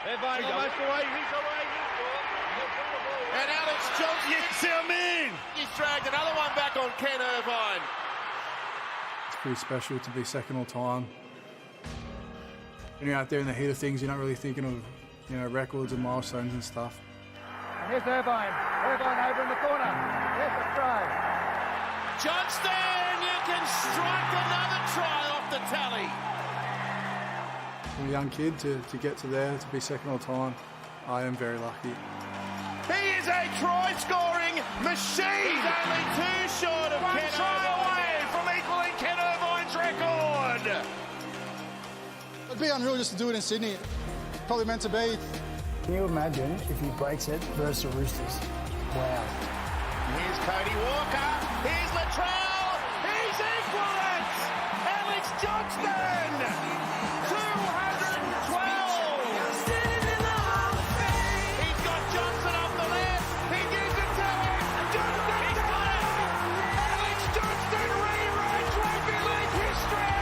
Irvine almost away, he's away, and Alex Johnston. Yes, Selman! He's dragged another one back on Ken Irvine. It's pretty special to be second all time. When you're out there in the heat of things, you're not really thinking of, records and milestones and stuff. And here's Irvine. Irvine over in the corner. Here's the try. Johnston, you can strike another try off the tally. I'm a young kid to get to there, to be second all time. I am very lucky. He is a try-scoring machine. He's only two short of Ken Irvine. Away from equaling Ken Irvine's record. It'd be unreal just to do it in Sydney. Probably meant to be. Can you imagine if he breaks it versus the Roosters? Wow. Here's Cody Walker. Here's Latrell. He's equal it. Alex Johnston. 212. He's got Johnson off the left. He gives it to him. Johnston. He's got it. Alex Johnston rewrites rugby league history.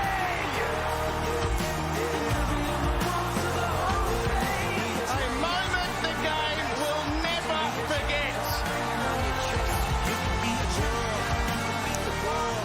A moment the game will never forget.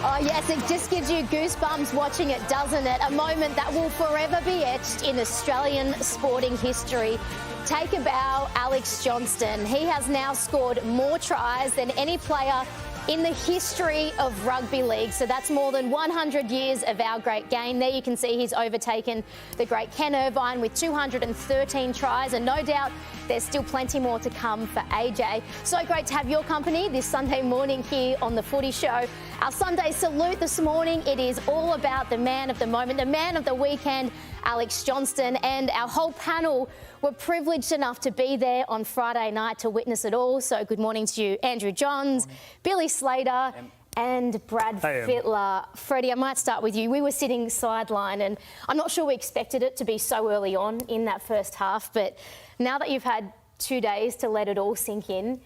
Oh yes, it just gives you goosebumps watching it, doesn't it? A moment that will forever be etched in Australian sporting history. Take a bow, Alex Johnston. He has now scored more tries than any player in the history of rugby league. So that's more than 100 years of our great game. There you can see he's overtaken the great Ken Irvine with 213 tries, and no doubt there's still plenty more to come for AJ. So great to have your company this Sunday morning here on The Footy Show. Our Sunday salute this morning, it is all about the man of the moment, the man of the weekend, Alex Johnston, and our whole panel were privileged enough to be there on Friday night to witness it all. So good morning to you, Andrew Johns, Billy Slater and Brad Fittler. Freddie, I might start with you. We were sitting sideline and I'm not sure we expected it to be so early on in that first half, but now that you've had 2 days to let it all sink in,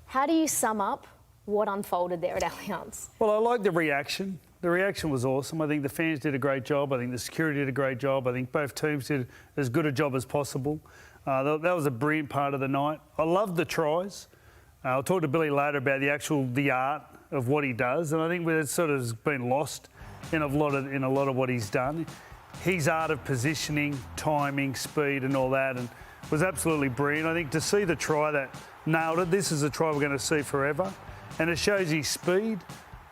how do you sum up what unfolded there at Allianz? Well, I like the reaction. The reaction was awesome. I think the fans did a great job. I think the security did a great job. I think both teams did as good a job as possible. That was a brilliant part of the night. I loved the tries. I'll talk to Billy later about the art of what he does, and I think it's sort of been lost in a lot of what he's done. His art of positioning, timing, speed, and all that, and was absolutely brilliant. I think to see the try that nailed it. This is a try we're going to see forever, and it shows his speed.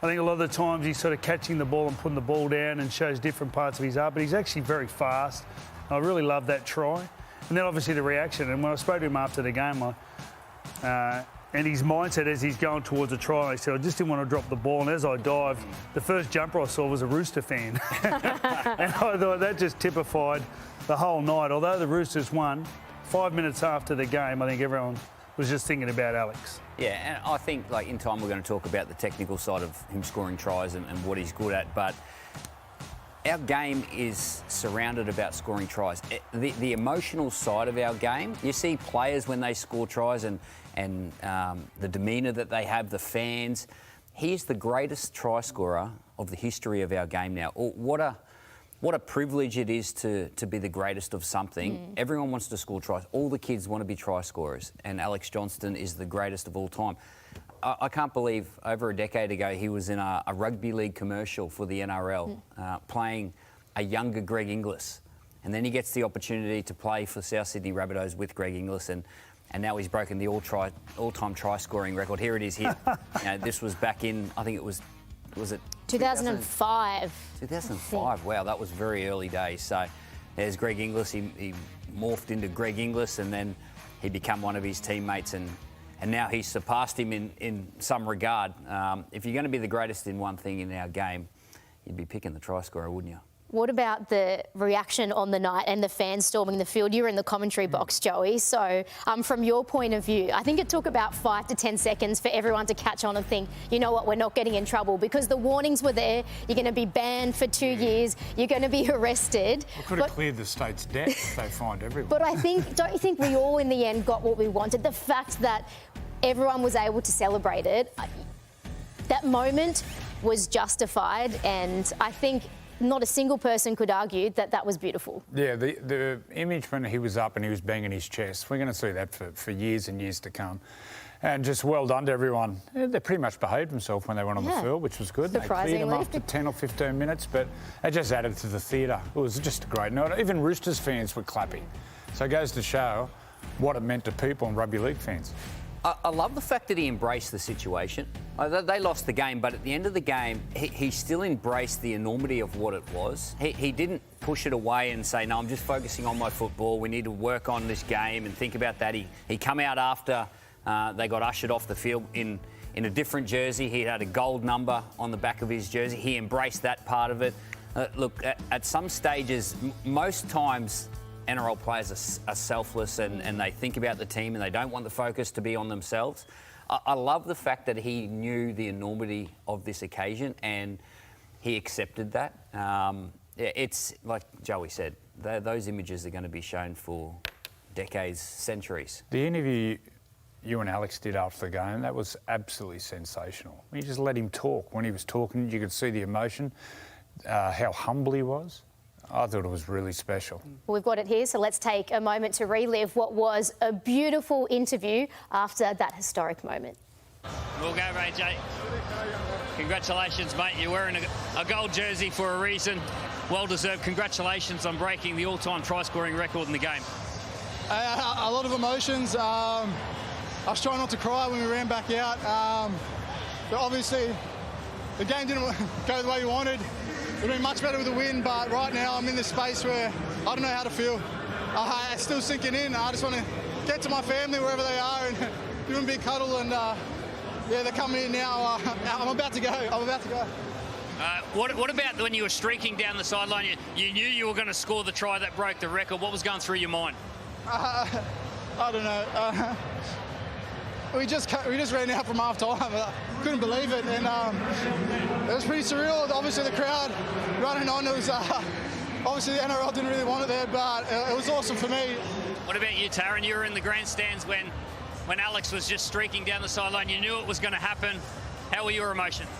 I think a lot of the times he's sort of catching the ball and putting the ball down and shows different parts of his art, but he's actually very fast. I really love that try. And then obviously the reaction. And when I spoke to him after the game, and his mindset as he's going towards a try, I said, I just didn't want to drop the ball. And as I dived, the first jumper I saw was a Rooster fan. And I thought that just typified the whole night. Although the Roosters won, 5 minutes after the game, I think everyone was just thinking about Alex. Yeah, and I think in time we're going to talk about the technical side of him scoring tries and what he's good at, but our game is surrounded about scoring tries. The emotional side of our game, you see players when they score tries and the demeanour that they have, the fans. He is the greatest try scorer of the history of our game now. What a privilege it is to be the greatest of something. Everyone wants to score tries. All the kids want to be try scorers, and Alex Johnston is the greatest of all time. I can't believe over a decade ago he was in a rugby league commercial for the NRL, playing a younger Greg Inglis. And then he gets the opportunity to play for South Sydney Rabbitohs with Greg Inglis, and now he's broken the all-time try-scoring record. Here it is here. This was back in, I think it was it 2005. 2005, wow, that was very early days. So there's Greg Inglis, he morphed into Greg Inglis, and then he became one of his teammates, and now he's surpassed him in some regard. If you're going to be the greatest in one thing in our game, you'd be picking the try scorer, wouldn't you? What about the reaction on the night and the fans storming the field? You were in the commentary box, Joey. So from your point of view, I think it took about 5 to 10 seconds for everyone to catch on and think, you know what, we're not getting in trouble, because the warnings were there. You're going to be banned for 2 years. You're going to be arrested. We could have cleared the state's debt if they fined everyone. But I think, don't you think we all in the end got what we wanted? The fact that everyone was able to celebrate it, that moment was justified, and I think not a single person could argue that that was beautiful. Yeah, the image when he was up and he was banging his chest, we're going to see that for years and years to come. And just well done to everyone. They pretty much behaved themselves when they went on the field, which was good. They cleared them after 10 or 15 minutes, but it just added to the theatre. It was just a great night. Even Roosters fans were clapping. So it goes to show what it meant to people and rugby league fans. I love the fact that he embraced the situation. They lost the game, but at the end of the game, he still embraced the enormity of what it was. He didn't push it away and say, no, I'm just focusing on my football. We need to work on this game and think about that. He come out after they got ushered off the field in a different jersey. He had a gold number on the back of his jersey. He embraced that part of it. Look, at some stages, most times NRL players are selfless and they think about the team and they don't want the focus to be on themselves. I love the fact that he knew the enormity of this occasion and he accepted that. It's like Joey said, those images are going to be shown for decades, centuries. The interview you and Alex did after the game, that was absolutely sensational. You just let him talk. When he was talking, you could see the emotion, how humble he was. I thought it was really special. We've got it here, so let's take a moment to relive what was a beautiful interview after that historic moment. We'll go, AJ. Congratulations, mate. You're wearing a gold jersey for a reason. Well deserved. Congratulations on breaking the all-time try-scoring record in the game. A lot of emotions. I was trying not to cry when we ran back out. But obviously, the game didn't go the way we wanted. It would have been much better with a win, but right now I'm in this space where I don't know how to feel. It's still sinking in. I just want to get to my family wherever they are and give them a big cuddle. And yeah, they're coming in now. I'm about to go. What about when you were streaking down the sideline? You knew you were going to score the try that broke the record. What was going through your mind? I don't know. We just ran out from half time. I couldn't believe it, and it was pretty surreal. Obviously, the crowd running on. It was obviously the NRL didn't really want it there, but it was awesome for me. What about you, Taryn? You were in the grandstands when Alex was just streaking down the sideline. You knew it was going to happen. How were your emotions?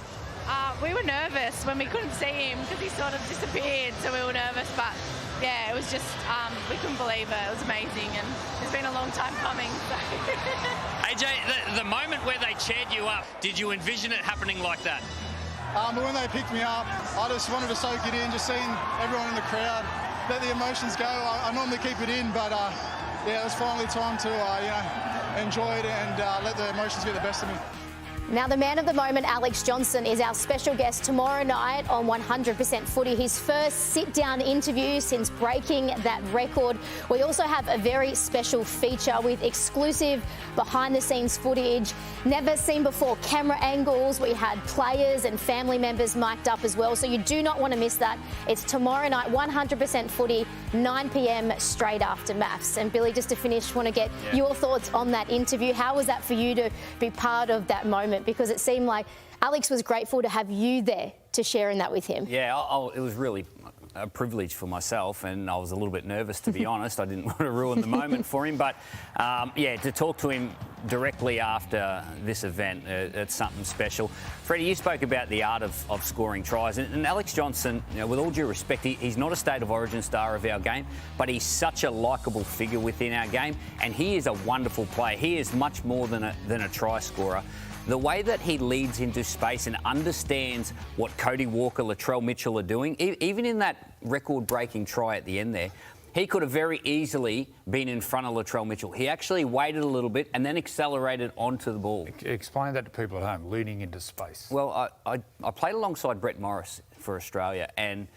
We were nervous when we couldn't see him because he sort of disappeared, so we were nervous, but yeah, it was just, we couldn't believe it. It was amazing, and it's been a long time coming. So. AJ, the moment where they cheered you up, did you envision it happening like that? But when they picked me up, I just wanted to soak it in, just seeing everyone in the crowd, let the emotions go. I normally keep it in, but yeah, it was finally time to enjoy it and let the emotions get the best of me. Now, the man of the moment, Alex Johnston, is our special guest tomorrow night on 100% Footy. His first sit-down interview since breaking that record. We also have a very special feature with exclusive behind-the-scenes footage, never seen before camera angles. We had players and family members mic'd up as well, so you do not want to miss that. It's tomorrow night, 100% Footy, 9 p.m. straight after maths. And Billy, just to finish, want to get your thoughts on that interview. How was that for you to be part of that moment? Because it seemed like Alex was grateful to have you there to share in that with him. Yeah, it was really a privilege for myself, and I was a little bit nervous, to be honest. I didn't want to ruin the moment for him, but yeah, to talk to him directly after this event, it's something special. Freddie, you spoke about the art of scoring tries, and Alex Johnston, with all due respect, he's not a state of origin star of our game, but he's such a likeable figure within our game, and he is a wonderful player. He is much more than a try scorer. The way that he leads into space and understands what Cody Walker, Latrell Mitchell are doing, even in that record-breaking try at the end there, he could have very easily been in front of Latrell Mitchell. He actually waited a little bit and then accelerated onto the ball. Explain that to people at home, leading into space. Well, I played alongside Brett Morris for Australia, and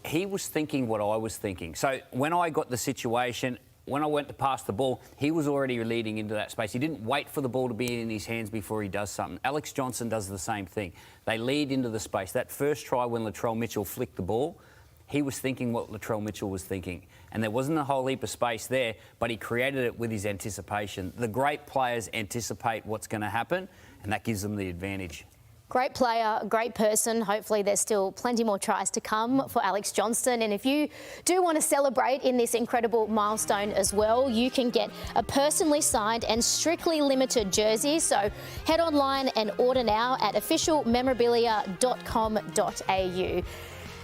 he was thinking what I was thinking. So when I got the situation, when I went to pass the ball, he was already leading into that space. He didn't wait for the ball to be in his hands before he does something. Alex Johnston does the same thing. They lead into the space. That first try when Latrell Mitchell flicked the ball, he was thinking what Latrell Mitchell was thinking. And there wasn't a whole heap of space there, but he created it with his anticipation. The great players anticipate what's going to happen, and that gives them the advantage. Great player, great person. Hopefully there's still plenty more tries to come for Alex Johnston. And if you do want to celebrate in this incredible milestone as well, you can get a personally signed and strictly limited jersey. So head online and order now at officialmemorabilia.com.au.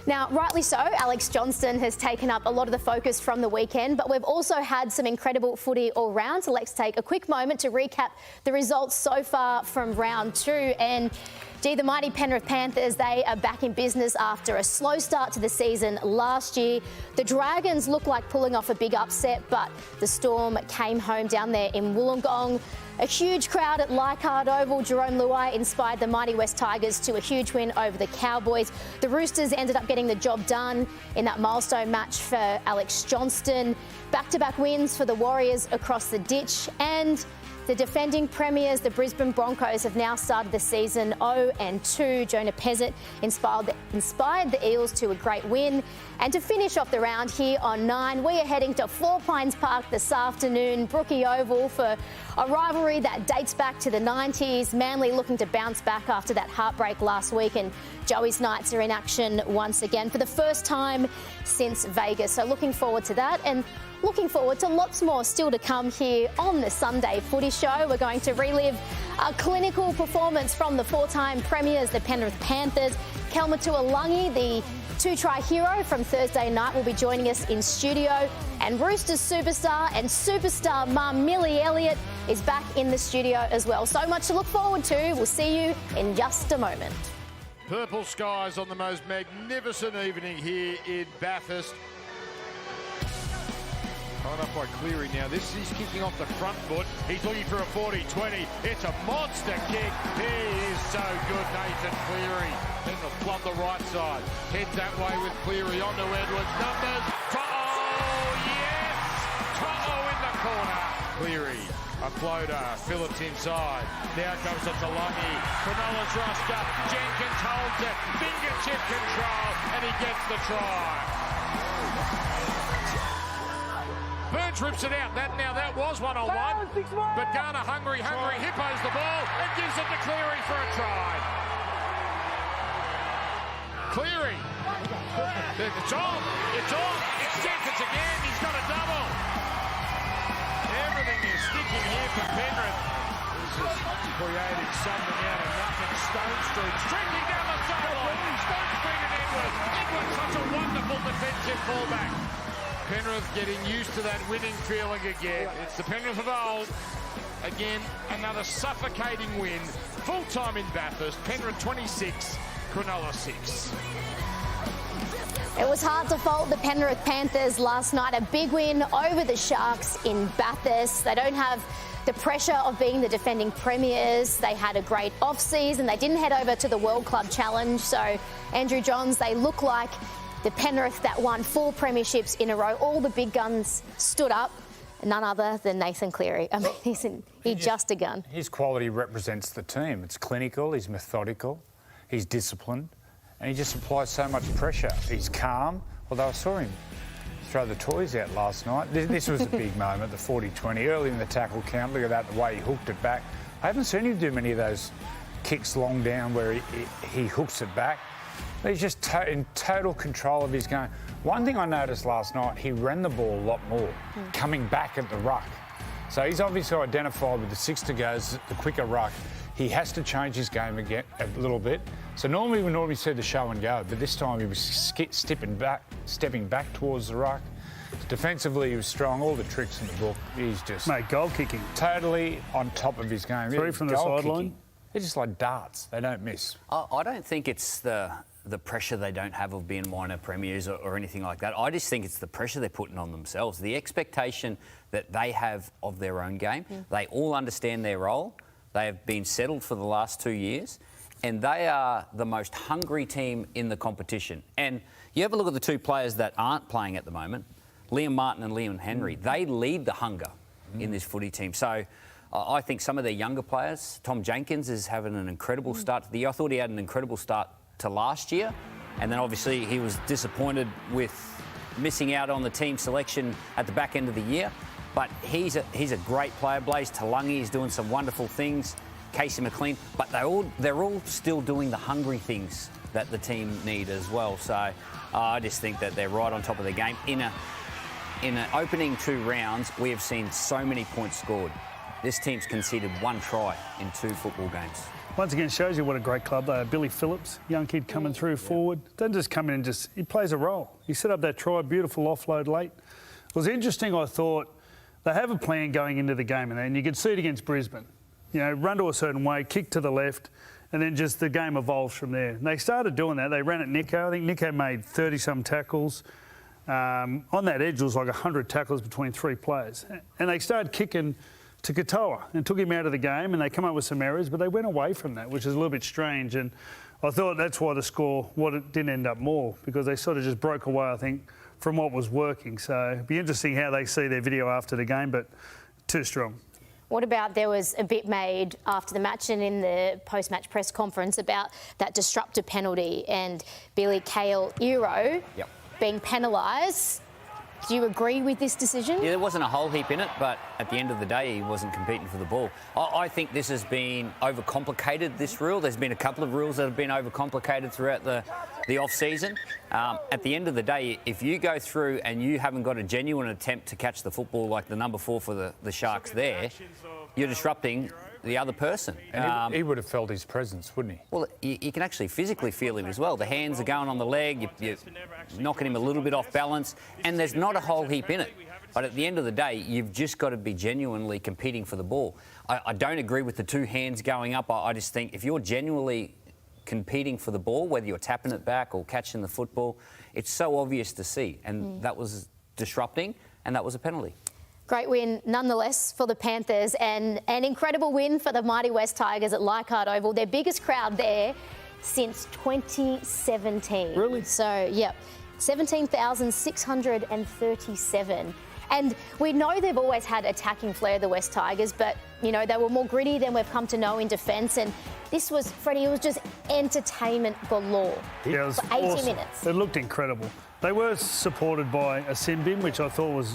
Now, rightly so, Alex Johnston has taken up a lot of the focus from the weekend, but we've also had some incredible footy all round. So let's take a quick moment to recap the results so far from round 2. And the mighty Penrith Panthers, they are back in business after a slow start to the season last year. The Dragons look like pulling off a big upset, but the Storm came home down there in Wollongong. A huge crowd at Leichhardt Oval. Jerome Luai inspired the mighty West Tigers to a huge win over the Cowboys. The Roosters ended up getting the job done in that milestone match for Alex Johnston. Back-to-back wins for the Warriors across the ditch, and the defending premiers, the Brisbane Broncos, have now started the season 0-2. Jonah Pezzett inspired the Eels to a great win. And to finish off the round here on 9, we are heading to Four Pines Park this afternoon, Brookie Oval, for a rivalry that dates back to the 90s. Manly looking to bounce back after that heartbreak last week, and Joey's Knights are in action once again for the first time since Vegas. So looking forward to that, and looking forward to lots more still to come here on the Sunday Footy Show. We're going to relive a clinical performance from the 4-time premiers, the Penrith Panthers. Kelma Tuilagi, the 2-try hero from Thursday night, will be joining us in studio. And Roosters superstar and superstar mum Millie Elliott is back in the studio as well. So much to look forward to. We'll see you in just a moment. Purple skies on the most magnificent evening here in Bathurst. Tied up by Cleary now. He's kicking off the front foot. He's looking for a 40-20. It's a monster kick. He is so good, Nathan Cleary. Then the flood the right side. Heads that way with Cleary onto Edwards. Numbers. Oh, yes! To'o in the corner. Cleary, a floater. Phillips inside. Now comes to Tuilagi. Cronulla's roster. Jenkins holds it. Fingertip control. And he gets the try. Burns rips it out. That was one-on-one. But Garner hungry, hippos the ball and gives it to Cleary for a try. Cleary. It's on. It's Jenkins again. He's got a double. Everything is sticking here for Penrith. This is creating something out of nothing. Stone Street streaking down the sideline. Stone Street and Edwards. Edwards, such a wonderful defensive fullback. Penrith getting used to that winning feeling again. It's the Penrith of old. Again, another suffocating win. Full time in Bathurst. Penrith 26, Cronulla 6. It was hard to fault the Penrith Panthers last night. A big win over the Sharks in Bathurst. They don't have the pressure of being the defending premiers. They had a great off-season. They didn't head over to the World Club Challenge. So, Andrew Johns, they look like the Penrith that won 4 premierships in a row. All the big guns stood up. None other than Nathan Cleary. I mean, he's just a gun. His quality represents the team. It's clinical, he's methodical, he's disciplined, and he just applies so much pressure. He's calm. Although I saw him throw the toys out last night. This was a big moment, the 40-20. Early in the tackle count, look at that, the way he hooked it back. I haven't seen him do many of those kicks long down where he hooks it back. He's just in total control of his game. One thing I noticed last night, he ran the ball a lot more, coming back at the ruck. So he's obviously identified with the 6 to goes, the quicker ruck. He has to change his game again a little bit. So normally we see the show and go, but this time he was stepping back towards the ruck. Defensively, he was strong. All the tricks in the book. He's just goal kicking, totally on top of his game. 3 from the sideline. They're just like darts. They don't miss. I don't think it's the pressure they don't have of being minor premiers or anything like that. I just think it's the pressure they're putting on themselves, the expectation that they have of their own game. They all understand their role. They have been settled for the last 2 years, and they are the most hungry team in the competition. And you have a look at the 2 players that aren't playing at the moment, Liam Martin and Liam Henry. They lead the hunger in this footy team. So I think some of their younger players, Tom Jenkins is having an incredible start to the year. I thought he had an incredible start to last year, and then obviously he was disappointed with missing out on the team selection at the back end of the year. But he's a great player. Blaze Tuilagi is doing some wonderful things. Casey McLean, but they're all still doing the hungry things that the team need as well. So I just think that they're right on top of their game. In an opening 2 rounds, we have seen so many points scored. This team's conceded 1 try in 2 football games. once again shows you what a great club they are. Billy Phillips, young kid coming through forward. Doesn't just come in and he plays a role. He set up that try, beautiful offload late. It was interesting, I thought, they have a plan going into the game, and you could see it against Brisbane. You know, run to a certain way, kick to the left, and then just the game evolves from there. And they started doing that. They ran at Nico. I think Nico made 30-some tackles. On that edge, it was like 100 tackles between 3 players. And they started kicking to Katoa and took him out of the game, and they come up with some errors, but they went away from that, which is a little bit strange. And I thought that's why the score, it didn't end up more, because they sort of just broke away, I think, from what was working. So it'd be interesting how they see their video after the game, but too strong. What about, there was a bit made after the match and in the post-match press conference about that disruptive penalty and Billy Cahill-Ero being penalised. Do you agree with this decision? Yeah, there wasn't a whole heap in it, but at the end of the day, he wasn't competing for the ball. I think this has been overcomplicated, this rule. There's been a couple of rules that have been overcomplicated throughout the off-season. At the end of the day, if you go through and you haven't got a genuine attempt to catch the football like the number 4 for the Sharks there, you're disrupting the other person. And he would have felt his presence, wouldn't he? Well, you can actually physically feel him as well. The hands are going on the leg, you're knocking him a little bit off balance, and there's not a whole heap in it. But at the end of the day, you've just got to be genuinely competing for the ball. I don't agree with the 2 hands going up. I just think if you're genuinely competing for the ball, whether you're tapping it back or catching the football, it's so obvious to see. And that was disrupting, and that was a penalty. Great win, nonetheless, for the Panthers, and an incredible win for the mighty West Tigers at Leichhardt Oval. Their biggest crowd there since 2017. Really? So, yep, 17,637. And we know they've always had attacking flair, the West Tigers, but, you know, they were more gritty than we've come to know in defence. And this was, Freddie, it was just entertainment galore Yeah, it was for 80 awesome. minutes. It looked incredible. They were supported by a sin bin, which I thought was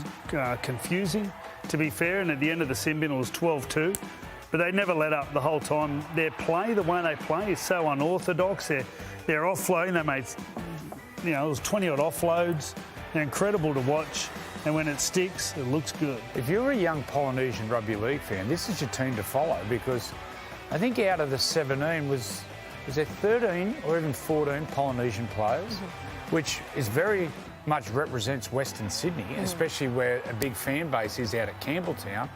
confusing, to be fair. And at the end of the sin bin, it was 12-2. But they never let up the whole time. Their play, the way they play, is so unorthodox. They're offloading. They made, it was 20-odd offloads. They're incredible to watch. And when it sticks, it looks good. If you're a young Polynesian rugby league fan, this is your team to follow, because I think out of the 17 was there 13 or even 14 Polynesian players, which is very much represents Western Sydney, especially where a big fan base is out at Campbelltown.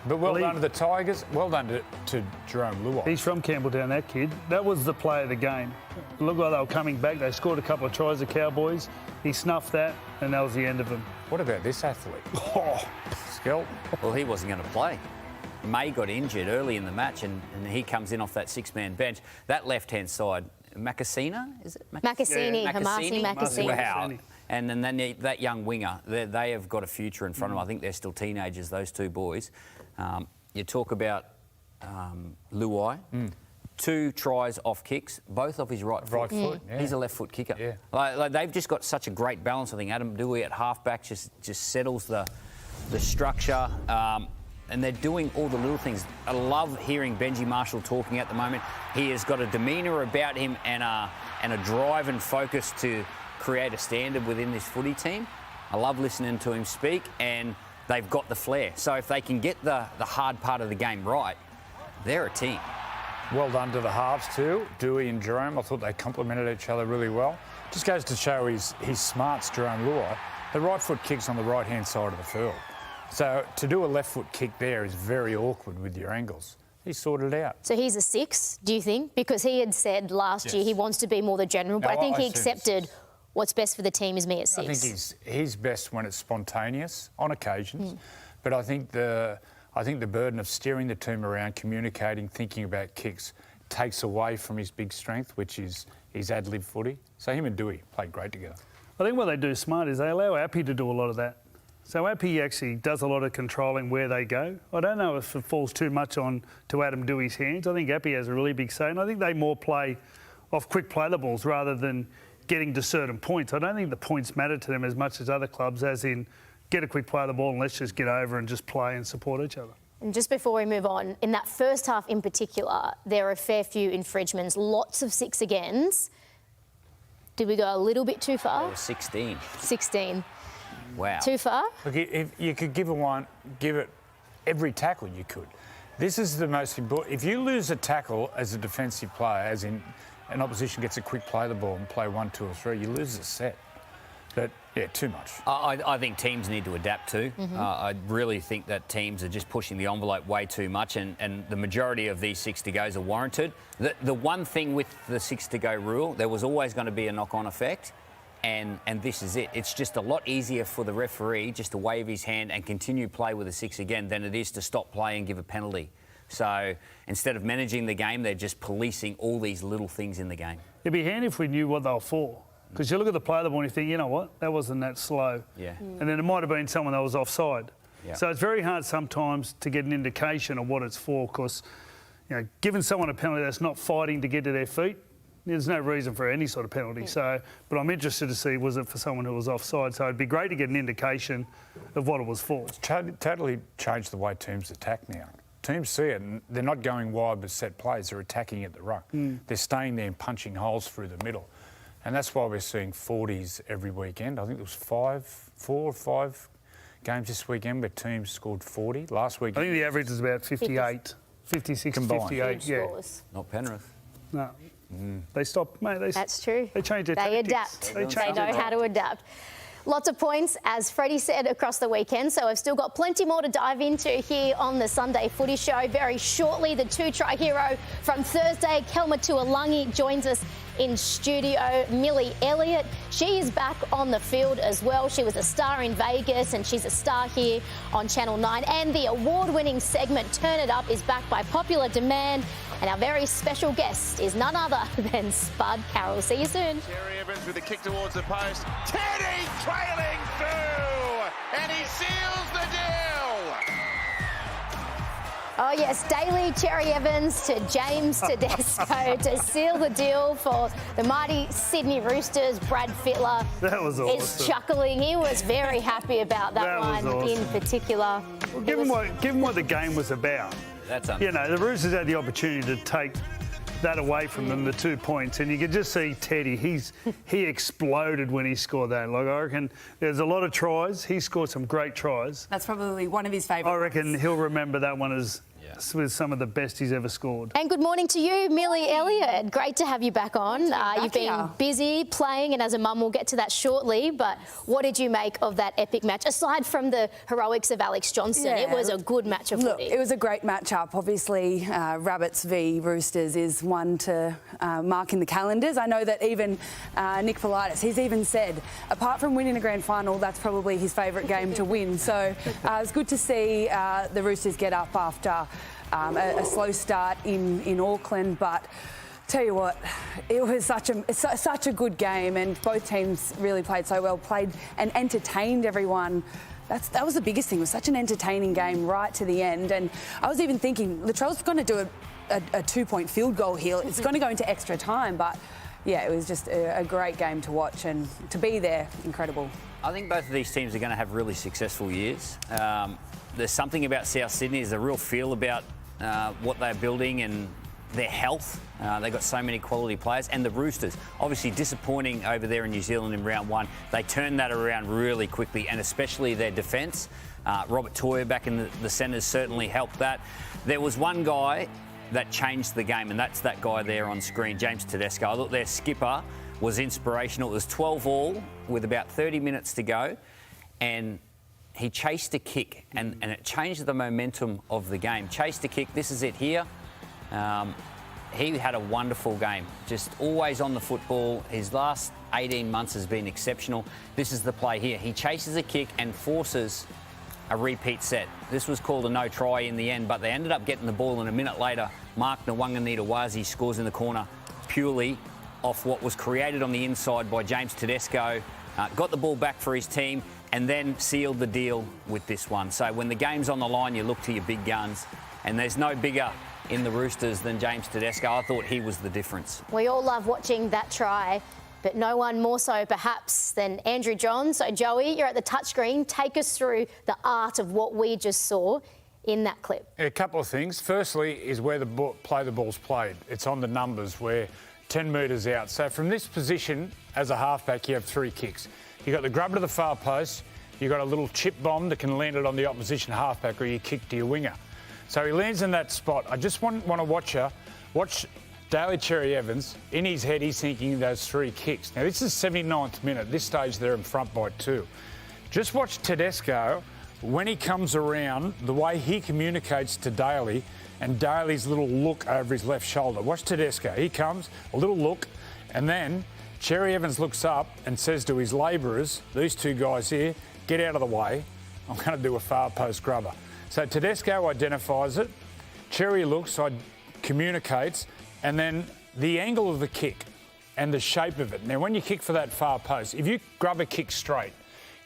But well done to the Tigers. Well done to Jerome Luai. He's from Campbelltown, that kid. That was the play of the game. It looked like they were coming back. They scored a couple of tries, the Cowboys. He snuffed that, and that was the end of him. What about this athlete? Oh, Skelton. Well, he wasn't going to play. May got injured early in the match, and he comes in off that 6-man bench. That left-hand side, Makasina, is it? Makasini, Hamasi Makasini. Wow. And then that young winger, they have got a future in front of them. I think they're still teenagers, those 2 boys. You talk about Luai. 2 tries off kicks, both off his right foot. Yeah. He's a left foot kicker. Yeah. Like they've just got such a great balance. I think Adam Dewey at halfback just settles the structure, and they're doing all the little things. I love hearing Benji Marshall talking at the moment. He has got a demeanour about him and a drive and focus to create a standard within this footy team. I love listening to him speak, and they've got the flair. So if they can get the hard part of the game right, they're a team. Well done to the halves too, Dewey and Jerome. I thought they complemented each other really well. Just goes to show his smarts, Jerome Luai. The right foot kick's on the right-hand side of the field. So to do a left foot kick there is very awkward with your angles. He sorted it out. So he's a 6, do you think? Because he had said last year he wants to be more the general, but I think he accepted what's best for the team is me at 6. I think he's best when it's spontaneous on occasions, but I think the burden of steering the team around, communicating, thinking about kicks takes away from his big strength, which is his ad-lib footy. So him and Dewey played great together. I think what they do smart is they allow Appy to do a lot of that. So Appy actually does a lot of controlling where they go. I don't know if it falls too much on to Adam Dewey's hands. I think Appy has a really big say, and I think they more play off quick play the balls rather than getting to certain points. I don't think the points matter to them as much as other clubs, as in get a quick play of the ball and let's just get over and just play and support each other. And just before we move on, in that first half in particular, there are a fair few infringements, lots of 6 agains. Did we go a little bit too far? There was 16. 16. Wow. Too far? Look, if you could give it every tackle you could. This is the most important. If you lose a tackle as a defensive player, as in an opposition gets a quick play of the ball and play 1, 2 or 3, you lose the set. But, yeah, too much. I think teams need to adapt too. I really think that teams are just pushing the envelope way too much, and the majority of these 6 to goes are warranted. The one thing with the 6 to go rule, there was always going to be a knock-on effect, and this is it. It's just a lot easier for the referee just to wave his hand and continue play with a 6 again than it is to stop play and give a penalty. So instead of managing the game, they're just policing all these little things in the game. It'd be handy if we knew what they were for. Because you look at the play of the ball and you think, you know what, that wasn't that slow. Yeah. And then it might have been someone that was offside. Yeah. So it's very hard sometimes to get an indication of what it's for, because, you know, giving someone a penalty that's not fighting to get to their feet, there's no reason for any sort of penalty. So, but I'm interested to see, was it for someone who was offside? So it'd be great to get an indication of what it was for. It's totally changed the way teams attack now. Teams see it and they're not going wide with set plays, they're attacking at the ruck. They're staying there and punching holes through the middle. And that's why we're seeing 40s every weekend. I think there was 4 or 5 games this weekend where teams scored 40. Last week, I think the average is about 58, 56, combined. 58. Yeah. Not Penrith. No. They stopped, mate. That's true. They changed their They tactics. adapt. They know how to adapt. Lots of points, as Freddy said, across the weekend. So we've still got plenty more to dive into here on the Sunday Footy Show. Very shortly, the 2-try hero from Thursday, Kelma Tuilagi, joins us in studio. Millie Elliott, she is back on the field as well. She was a star in Vegas and she's a star here on Channel 9. And the award-winning segment Turn It Up is back by popular demand. And our very special guest is none other than Spud Carroll. See you soon. Terry Evans with a kick towards the post. Teddy trailing through, and he seals the deal. Oh yes, Daly, Cherry Evans to James Tedesco to seal the deal for the mighty Sydney Roosters. Brad Fittler that was awesome. Is chuckling. He was very happy about that one awesome. In particular. Well, given what the game was about, you know, the Roosters had the opportunity to take that away from them, the 2 points, and you could just see Teddy. He exploded when he scored that. Like, I reckon there's a lot of tries. He scored some great tries. That's probably one of his favourites. I reckon he'll remember that one as with some of the best he's ever scored. And good morning to you, Millie Elliott. Great to have you back on. You've been busy playing, and as a mum, we'll get to that shortly. But what did you make of that epic match? Aside from the heroics of Alex Johnston, it was a good match of footy. It was a great match-up. Obviously, Rabbits v Roosters is one to mark in the calendars. I know that even Nick Politis, he's even said, apart from winning a grand final, that's probably his favourite game to win. So it's good to see the Roosters get up after a slow start in Auckland, but tell you what, it was such a good game, and both teams really played so well, played and entertained everyone. That was the biggest thing. It was such an entertaining game right to the end, and I was even thinking Latrell's going to do a 2-point field goal here. It's going to go into extra time, but yeah, it was just a great game to watch, and to be there, incredible. I think both of these teams are going to have really successful years. There's something about South Sydney. There's a real feel about what they're building and their health. They've got so many quality players. And the Roosters, obviously disappointing over there in New Zealand in round 1. They turned that around really quickly, and especially their defence. Robert Toyer back in the centres certainly helped that. There was one guy that changed the game, and that's that guy there on screen, James Tedesco. I thought their skipper was inspirational. It was 12-all with about 30 minutes to go, and he chased a kick, and it changed the momentum of the game. Chased a kick, this is it here. He had a wonderful game, just always on the football. His last 18 months has been exceptional. This is the play here. He chases a kick and forces a repeat set. This was called a no try in the end, but they ended up getting the ball, and a minute later, Mark Nwanganitawazi scores in the corner purely off what was created on the inside by James Tedesco. Got the ball back for his team, and then sealed the deal with this one. So when the game's on the line, you look to your big guns, and there's no bigger in the Roosters than James Tedesco. I thought he was the difference. We all love watching that try, but no one more so perhaps than Andrew Johns. So Joey, you're at the touchscreen. Take us through the art of what we just saw in that clip. A couple of things. Firstly is where the ball's played. It's on the numbers, where 10 metres out. So from this position, as a halfback, you have 3 kicks. You've got the grub to the far post, you've got a little chip bomb that can land it on the opposition halfback, or you kick to your winger. So he lands in that spot. I just want to watch Daly Cherry Evans. In his head, he's thinking those 3 kicks. Now, this is 79th minute. At this stage, they're in front by 2. Just watch Tedesco when he comes around, the way he communicates to Daly and Daly's little look over his left shoulder. Watch Tedesco. He comes, a little look, and then Cherry Evans looks up and says to his labourers, these 2 guys here, get out of the way. I'm going to do a far post grubber. So Tedesco identifies it. Cherry looks, communicates, and then the angle of the kick and the shape of it. Now, when you kick for that far post, if you grub a kick straight,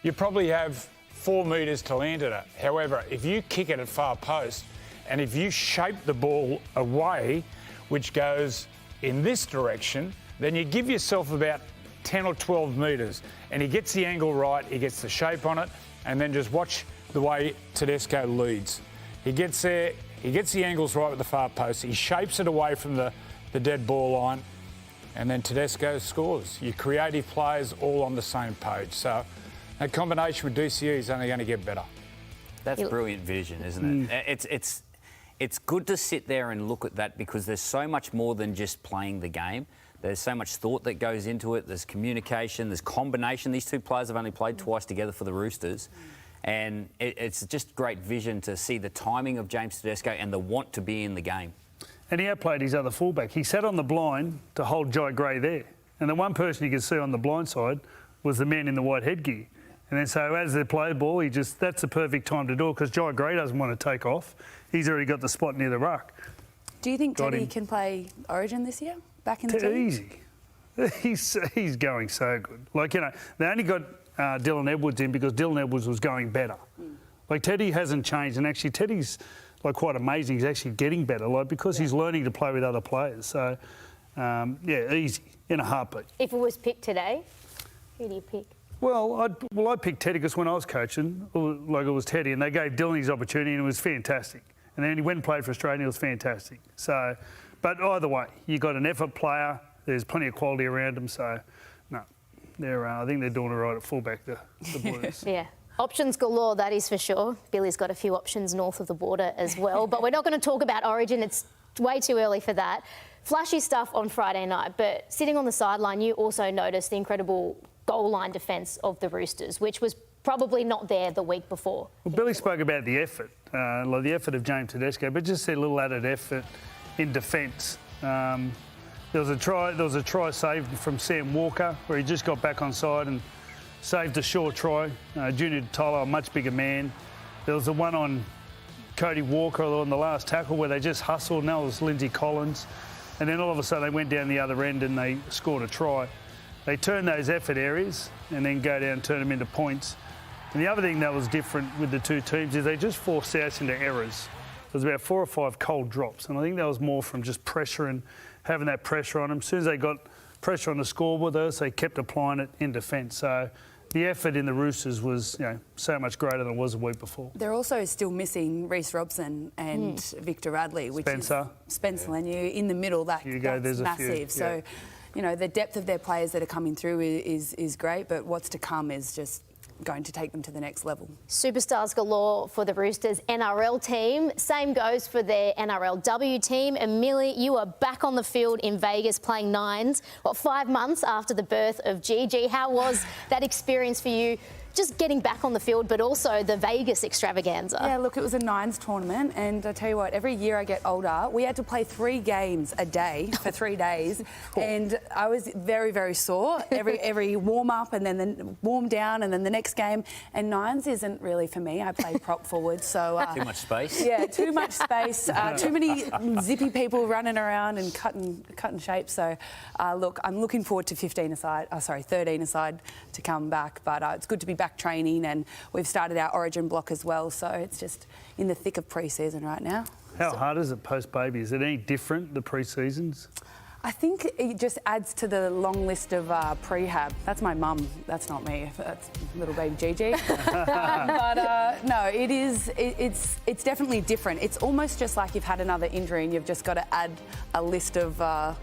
you probably have 4 metres to land at it. However, if you kick it at far post, and if you shape the ball away, which goes in this direction, then you give yourself about 10 or 12 metres. And he gets the angle right, he gets the shape on it, and then just watch the way Tedesco leads. He gets there, he gets the angles right with the far post, he shapes it away from the dead ball line, and then Tedesco scores. Your creative players all on the same page. So that combination with DCE is only going to get better. That's brilliant vision, isn't it? It's good to sit there and look at that because there's so much more than just playing the game. There's so much thought that goes into it. There's communication, there's combination. These 2 players have only played twice together for the Roosters. And it's just great vision to see the timing of James Tedesco and the want to be in the game. And he outplayed his other fullback. He sat on the blind to hold Jai Gray there. And the one person you could see on the blind side was the man in the white headgear. And then so as they play the ball, that's the perfect time to do it because Jai Gray doesn't want to take off. He's already got the spot near the ruck. Do you think Teddy can play Origin this year? Back in the team? Easy. He's going so good. Like, you know, they only got Dylan Edwards in because Dylan Edwards was going better. Like, Teddy hasn't changed. And actually, Teddy's, like, quite amazing. He's actually getting better, like, because he's learning to play with other players. So, easy, in a heartbeat. If it was picked today, who do you pick? Well, I'd pick Teddy because when I was coaching, like, it was Teddy, and they gave Dylan his opportunity and it was fantastic. And then he went and played for Australia and it was fantastic. So, but either way, you got an effort player, there's plenty of quality around them, so, no. I think they're doing all right at fullback, the Blues. Yeah. Options galore, that is for sure. Billy's got a few options north of the border as well. But we're not going to talk about Origin. It's way too early for that. Flashy stuff on Friday night. But sitting on the sideline, you also noticed the incredible goal line defence of the Roosters, which was probably not there the week before. Well, Billy spoke about the effort, like the effort of James Tedesco, but just a little added effort in defence. There was a try saved from Sam Walker where he just got back on side and saved a short try. Junior Tyler, a much bigger man. There was the one on Cody Walker on the last tackle where they just hustled, and that was Lindsay Collins. And then all of a sudden they went down the other end and they scored a try. They turn those effort areas and then go down and turn them into points. And the other thing that was different with the 2 teams is they just forced South into errors. There was about 4 or 5 cold drops, and I think that was more from just pressure and having that pressure on them. As soon as they got pressure on the scoreboard, they kept applying it in defence. So the effort in the Roosters was, so much greater than it was a week before. They're also still missing Reece Robson and Victor Radley, which Spencer. is Spencer Lanier in the middle. That's massive. So, the depth of their players that are coming through is great, but what's to come is just going to take them to the next level. Superstars galore for the Roosters NRL team. Same goes for their NRLW team. Emily, you are back on the field in Vegas playing nines, 5 months after the birth of Gigi. How was that experience for you? Just getting back on the field, but also the Vegas extravaganza. Yeah, look, it was a nines tournament, and I tell you what, every year I get older, we had to play 3 games a day for 3 days, and I was very, very sore. Every warm up, and then the warm down, and then the next game. And nines isn't really for me. I play prop forward, so too much space. Yeah, too much space. Too many zippy people running around and cutting shapes. So, look, I'm looking forward to 13 aside to come back, but it's good to be back training, and we've started our Origin block as well, so it's just in the thick of pre-season right now. How hard is it post-baby? Is it any different, the pre-seasons? I think it just adds to the long list of prehab. That's my mum, that's not me, that's little baby Gigi. But no, it's definitely different. It's almost just like you've had another injury and you've just got to add a list of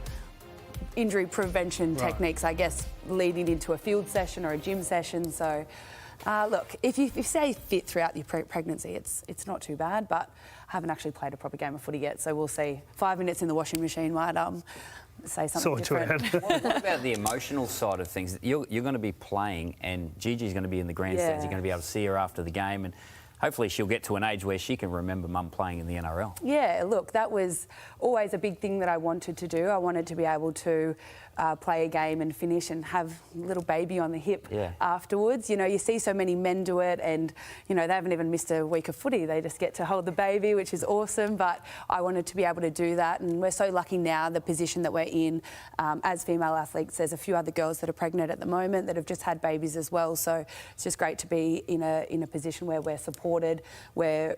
injury prevention techniques, I guess, leading into a field session or a gym session. So Look, if you stay fit throughout your pregnancy, it's not too bad, but I haven't actually played a proper game of footy yet, so we'll see. 5 minutes in the washing machine might say something different. What about the emotional side of things? You're going to be playing, and Gigi's going to be in the grandstands. You're going to be able to see her after the game, and hopefully she'll get to an age where she can remember mum playing in the NRL. Yeah, look, that was always a big thing that I wanted to do. I wanted to be able to play a game and finish and have a little baby on the hip afterwards. You know, you see so many men do it and, you know, they haven't even missed a week of footy. They just get to hold the baby, which is awesome. But I wanted to be able to do that. And we're so lucky now, the position that we're in as female athletes. There's a few other girls that are pregnant at the moment that have just had babies as well. So it's just great to be in a position where we're supported, we're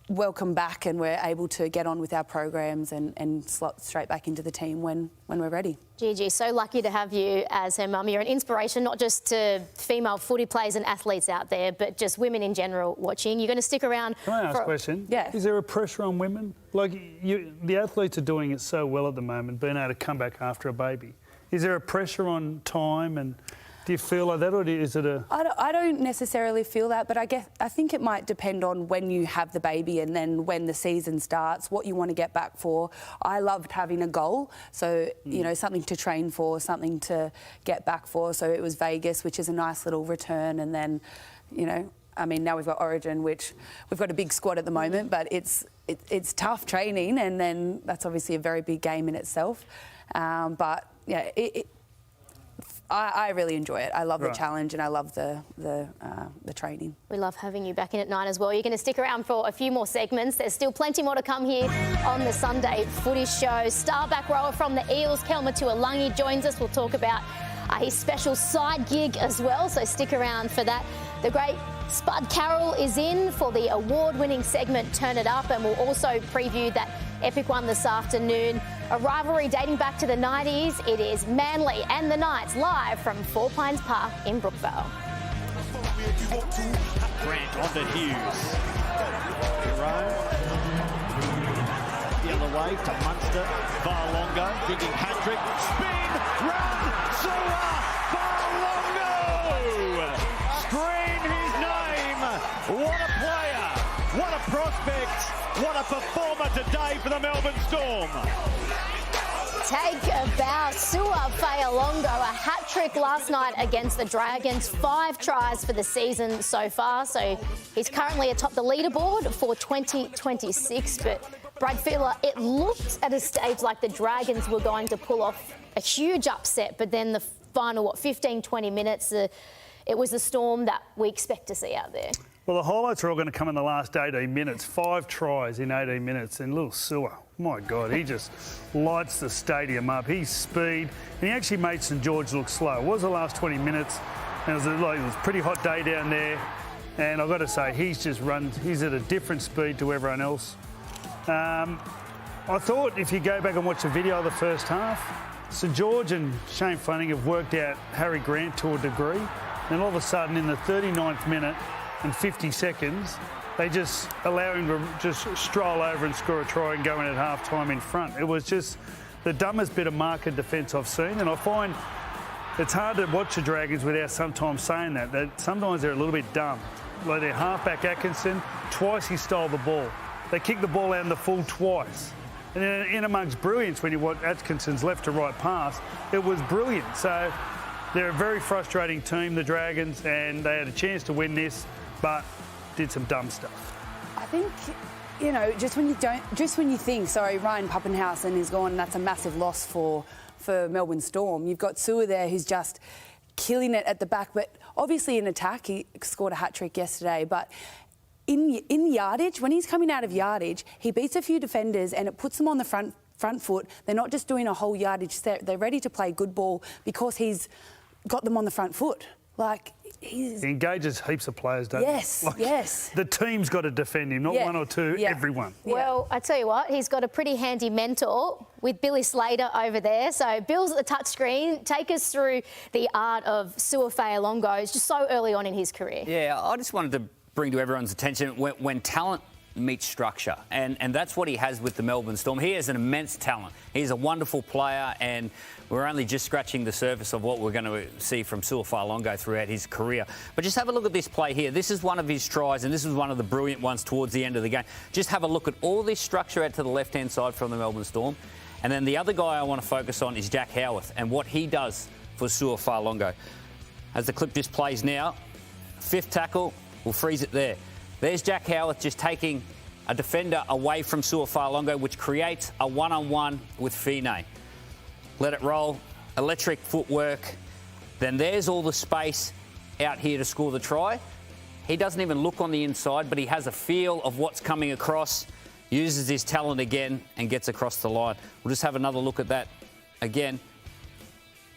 welcome back and we're able to get on with our programs and slot straight back into the team when we're ready. Gigi, so lucky to have you as her mum. You're an inspiration not just to female footy players and athletes out there, but just women in general watching. You're going to stick around. Can I ask a question? Yeah. Is there a pressure on women? Like, the athletes are doing it so well at the moment, being able to come back after a baby. Is there a pressure on time and... Do you feel like that, or is it a... I don't necessarily feel that, but I think it might depend on when you have the baby and then when the season starts, what you want to get back for. I loved having a goal, so, you know, something to train for, something to get back for. So it was Vegas, which is a nice little return, and then, you know, I mean, now we've got Origin, which we've got a big squad at the moment, but it's tough training, and then that's obviously a very big game in itself. But, yeah, I really enjoy it. I love the challenge and I love the training. We love having you back in at 9 as well. You're going to stick around for a few more segments. There's still plenty more to come here on the Sunday Footy Show. Star back rower from the Eels, Kelma Tuilagi, joins us. We'll talk about his special side gig as well, so stick around for that. The great Spud Carroll is in for the award-winning segment Turn It Up, and we'll also preview that epic one this afternoon. A rivalry dating back to the 90s. It is Manly and the Knights live from Four Pines Park in Brookvale. Grant on to Hughes. The other way to Munster. Varlongo digging hat-trick. Spin, run, Sua, Varlongo! Scream his name! What a player! What a prospect! What a performer today for the Melbourne Storm! Take a bow. Sua Fa'alongo, a hat-trick last night against the Dragons. 5 tries for the season so far, so he's currently atop the leaderboard for 2026. But Brad Fiedler, it looked at a stage like the Dragons were going to pull off a huge upset, but then the final, 15, 20 minutes, it was the Storm that we expect to see out there. Well, the highlights are all going to come in the last 18 minutes. 5 tries in 18 minutes, and little Sua, my God, he just lights the stadium up. He's speed, and he actually made St George look slow. It was the last 20 minutes, and it was a pretty hot day down there, and I've got to say, he's at a different speed to everyone else. I thought if you go back and watch the video of the first half, St George and Shane Flanning have worked out Harry Grant to a degree, and all of a sudden in the 39th minute and 50 seconds, they just allow him to just stroll over and score a try and go in at half-time in front. It was just the dumbest bit of market defence I've seen, and I find it's hard to watch the Dragons without sometimes saying that sometimes they're a little bit dumb. Like their halfback Atkinson, twice he stole the ball. They kicked the ball out in the full twice. And in amongst brilliance, when you watch Atkinson's left to right pass, it was brilliant. So they're a very frustrating team, the Dragons, and they had a chance to win this, but did some dumb stuff. I think, you know, just when you think, Ryan Pappenhausen is gone, and that's a massive loss for Melbourne Storm. You've got Sua there who's just killing it at the back, but obviously in attack, he scored a hat-trick yesterday, but in yardage, when he's coming out of yardage, he beats a few defenders and it puts them on the front foot. They're not just doing a whole yardage set. They're ready to play good ball because he's got them on the front foot. Like, he engages heaps of players, don't he? Yes. The team's got to defend him, not one or two, everyone. Well, I tell you what, he's got a pretty handy mentor with Billy Slater over there. So Bill's at the touchscreen. Take us through the art of Sua Fa'alongo. It's just so early on in his career. Yeah, I just wanted to bring to everyone's attention when talent meets structure. And that's what he has with the Melbourne Storm. He has an immense talent. He's a wonderful player, and we're only just scratching the surface of what we're going to see from Su'Fa'alongo throughout his career. But just have a look at this play here. This is one of his tries, and this is one of the brilliant ones towards the end of the game. Just have a look at all this structure out to the left-hand side from the Melbourne Storm. And then the other guy I want to focus on is Jack Howarth and what he does for Su'Fa'alongo. As the clip just plays now, 5th tackle, we'll freeze it there. There's Jack Howarth just taking a defender away from Su'Fa'alongo, which creates a one-on-one with Fine. Let it roll, electric footwork. Then there's all the space out here to score the try. He doesn't even look on the inside, but he has a feel of what's coming across, uses his talent again and gets across the line. We'll just have another look at that again.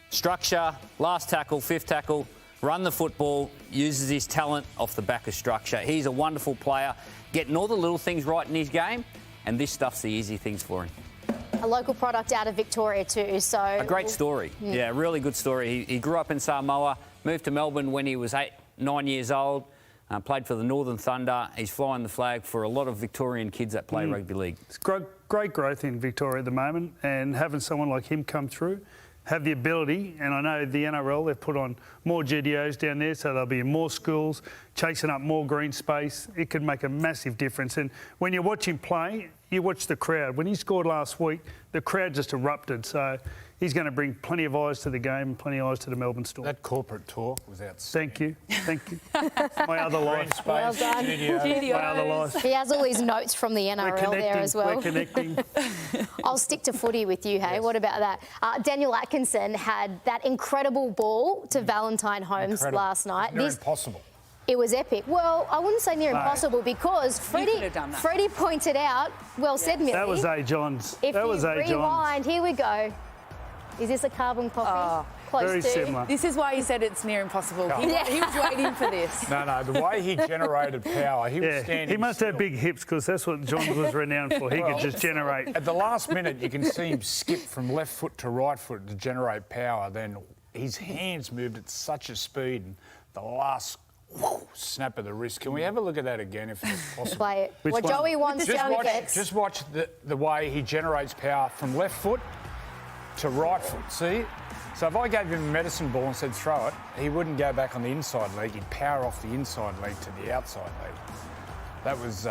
Structure, last tackle, 5th tackle, run the football, uses his talent off the back of structure. He's a wonderful player, getting all the little things right in his game, and this stuff's the easy things for him. A local product out of Victoria too, so... A great story. Yeah, really good story. He grew up in Samoa, moved to Melbourne when he was 9 years old, played for the Northern Thunder. He's flying the flag for a lot of Victorian kids that play rugby league. It's great growth in Victoria at the moment, and having someone like him come through, have the ability, and I know the NRL, they've put on more GDOs down there, so they'll be in more schools, chasing up more green space. It could make a massive difference. And when you watch him play, you watch the crowd. When he scored last week, the crowd just erupted. So he's going to bring plenty of eyes to the game and plenty of eyes to the Melbourne Storm. That corporate talk was outstanding. Thank you. My other life. Well done. My other life. He has all his notes from the NRL there as well. We're connecting. I'll stick to footy with you, hey? Yes. What about that? Daniel Atkinson had that incredible ball to Valentine Holmes last night. Near impossible. It was epic. Well, I wouldn't say near impossible because Freddy pointed out, well said, Millie. That was A. Johns. If you rewind, here we go. Is this a carbon copy? Close very to. similar. This is why he said it's near impossible. He was waiting for this. No, the way he generated power, he was standing He must have big hips because that's what Johns was renowned for. He could just generate. At the last minute, you can see him skip from left foot to right foot to generate power. Then his hands moved at such a speed. And the last snap of the wrist. Can we have a look at that again if it's possible? Play it. What Joey wants, Joey gets. Just watch the way he generates power from left foot to right foot. See? So if I gave him a medicine ball and said throw it, he wouldn't go back on the inside leg. He'd power off the inside leg to the outside leg. That was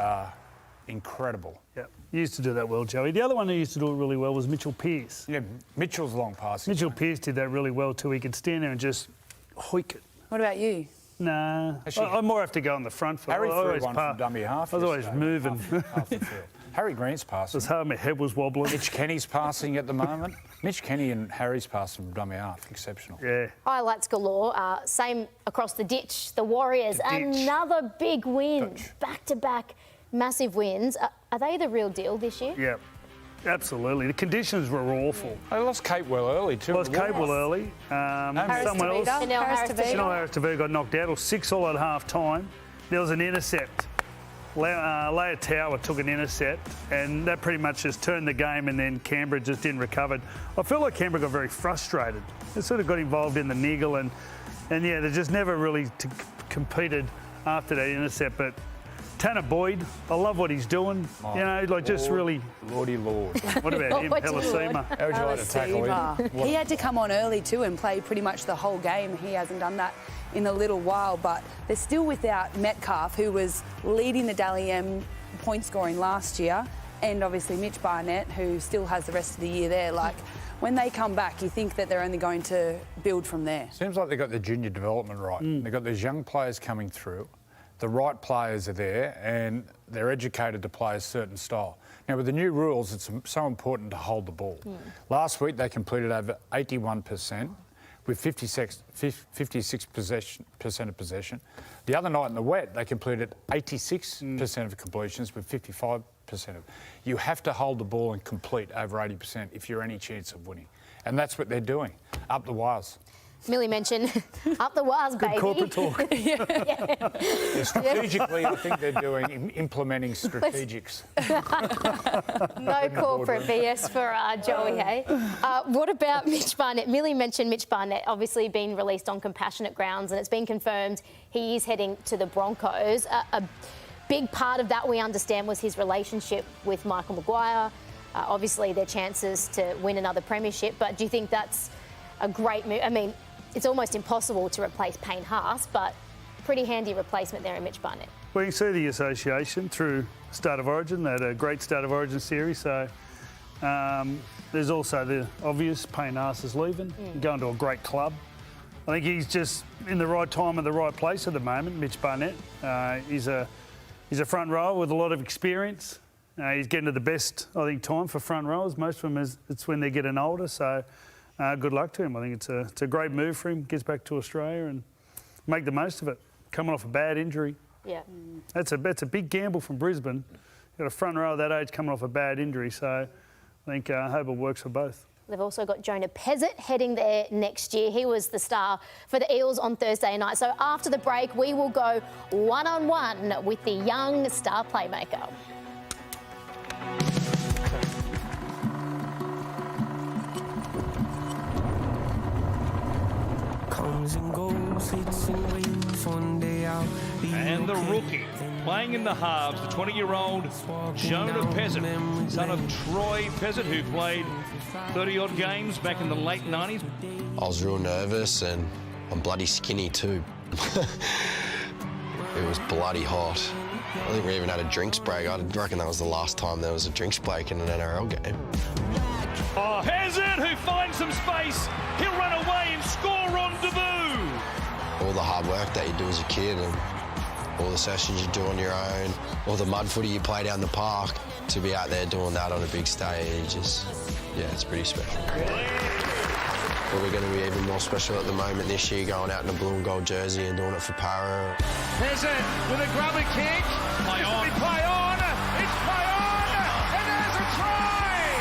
incredible. Yeah, he used to do that well, Joey. The other one who used to do it really well was Mitchell Pearce. Yeah, Mitchell's long passing. Mitchell Pearce did that really well too. He could stand there and just hoik it. What about you? Nah, I more have to go on the front foot. Harry threw one from dummy half. I was always moving. Half the field. Harry Grant's passing. It was hard, my head was wobbling. Mitch Kenny's passing at the moment. Mitch Kenny and Harry's passing from dummy half. Exceptional. Yeah. Highlights galore. Same across the ditch. The Warriors, another big win. Back-to-back massive wins. Are they the real deal this year? Yeah. Absolutely. The conditions were awful. They lost Capewell early too. Lost Capewell early. Someone else. Harris Tavita got knocked out, or 6 all at half time. There was an intercept. Leia Tower took an intercept, and that pretty much just turned the game, and then Canberra just didn't recover. I feel like Canberra got very frustrated. They sort of got involved in the niggle, and yeah, they just never really competed after that intercept. But Tanner Boyd, I love what he's doing. Just really... Lordy Lord. What about him, Pelisima? How would you like to tackle him? He had to come on early too and play pretty much the whole game. He hasn't done that in a little while, but they're still without Metcalf, who was leading the Dally M point scoring last year, and obviously Mitch Barnett, who still has the rest of the year there. Like, when they come back, you think that they're only going to build from there. Seems like they've got the junior development right. They've got these young players coming through. The right players are there, and they're educated to play a certain style. Now, with the new rules, it's so important to hold the ball. Last week, they completed over 81%. With 56% of possession. The other night in the wet, they completed 86% of completions with 55% of. You have to hold the ball and complete over 80% if you're any chance of winning. And that's what they're doing, up the wires. Millie mentioned up the wires, baby. Good corporate talk. Yeah, strategically, I think they're implementing strategics. No corporate BS for Joey, hey? What about Mitch Barnett? Millie mentioned Mitch Barnett obviously being released on compassionate grounds, and it's been confirmed he is heading to the Broncos. big part of that, we understand, was his relationship with Michael Maguire. Obviously, their chances to win another premiership. But do you think that's a great move? I mean, it's almost impossible to replace Payne Haas, but pretty handy replacement there in Mitch Barnett. Well, you can see the association through Start of Origin. They had a great Start of Origin series. So there's also the obvious Payne Haas is leaving, going to a great club. I think he's just in the right time at the right place at the moment, Mitch Barnett. He's a front rower with a lot of experience. He's getting to the best, I think, time for front rowers. Most of them, it's when they're getting older. So good luck to him. I think it's a great move for him. Gets back to Australia and make the most of it. Coming off a bad injury. Yeah. That's a big gamble from Brisbane. You've got a front row of that age coming off a bad injury. So I think I hope it works for both. They've also got Jonah Pezzett heading there next year. He was the star for the Eels on Thursday night. So after the break, we will go one-on-one with the young star playmaker. And the rookie, playing in the halves, the 20-year-old Jonah Pezzett, son of Troy Pezzett, who played 30-odd games back in the late 90s. I was real nervous and I'm bloody skinny too. It was bloody hot. I think we even had a drinks break. I reckon that was the last time there was a drinks break in an NRL game. Oh, Pezzett, who finds some space. He'll run away and score on debut. All the hard work that you do as a kid and all the sessions you do on your own, all the mud footy you play down the park, to be out there doing that on a big stage is, yeah, it's pretty special. Probably going to be even more special at the moment this year, going out in a blue and gold jersey and doing it for Para. Pezzett with a grubber kick. Play on. Play on. It's play on. And there's a try.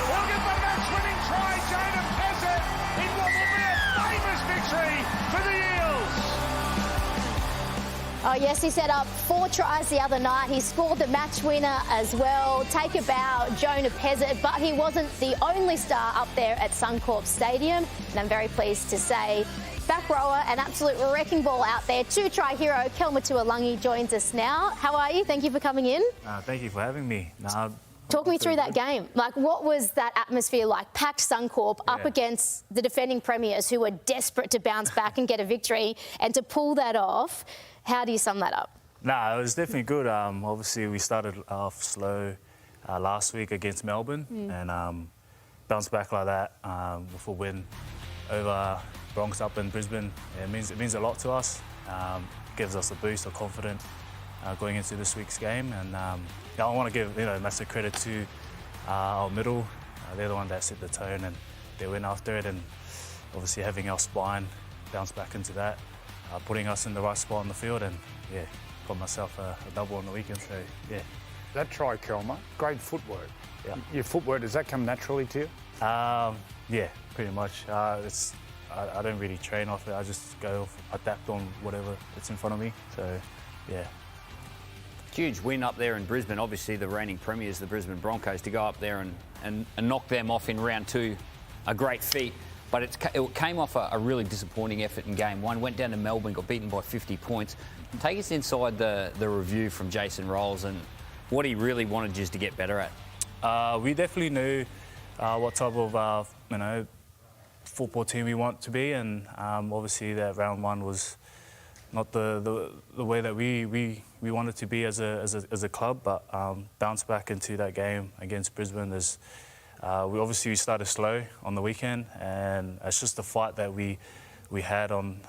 Look at the match-winning try, Jonah Pezzett, in what will be a famous victory for the Eels. Oh, yes, he set up 4 tries the other night. He scored the match winner as well. Take a bow, Jonah Pezzett, but he wasn't the only star up there at Suncorp Stadium. And I'm very pleased to say, back rower, an absolute wrecking ball out there. 2-try hero, Kelma Tuilagi joins us now. How are you? Thank you for coming in. Thank you for having me. Talk me through that game. Like, what was that atmosphere like? Packed Suncorp up against the defending premiers who were desperate to bounce back and get a victory, and to pull that off. How do you sum that up? It was definitely good. Obviously, we started off slow last week against Melbourne and bounced back like that with a win over Bronx up in Brisbane. It means a lot to us. Gives us a boost of confidence going into this week's game. And I want to give massive credit to our middle. They're the one that set the tone and they went after it. And obviously having our spine bounce back into that. Putting us in the right spot on the field and, got myself a double on the weekend, so, yeah. That try, Kelma, great footwork. Yeah. Your footwork, does that come naturally to you? Yeah, pretty much. I don't really train off it. I just go adapt on whatever that's in front of me, so, yeah. Huge win up there in Brisbane. Obviously, the reigning premiers, the Brisbane Broncos, to go up there and knock them off in round 2, a great feat. But it came off a really disappointing effort in game 1. Went down to Melbourne, got beaten by 50 points. Take us inside the review from Jason Rolls and what he really wanted you to get better at. We definitely knew what type of football team we want to be, and obviously that round 1 was not the way that we wanted to be as a club. But bounce back into that game against Brisbane. We started slow on the weekend, and it's just the fight that we had on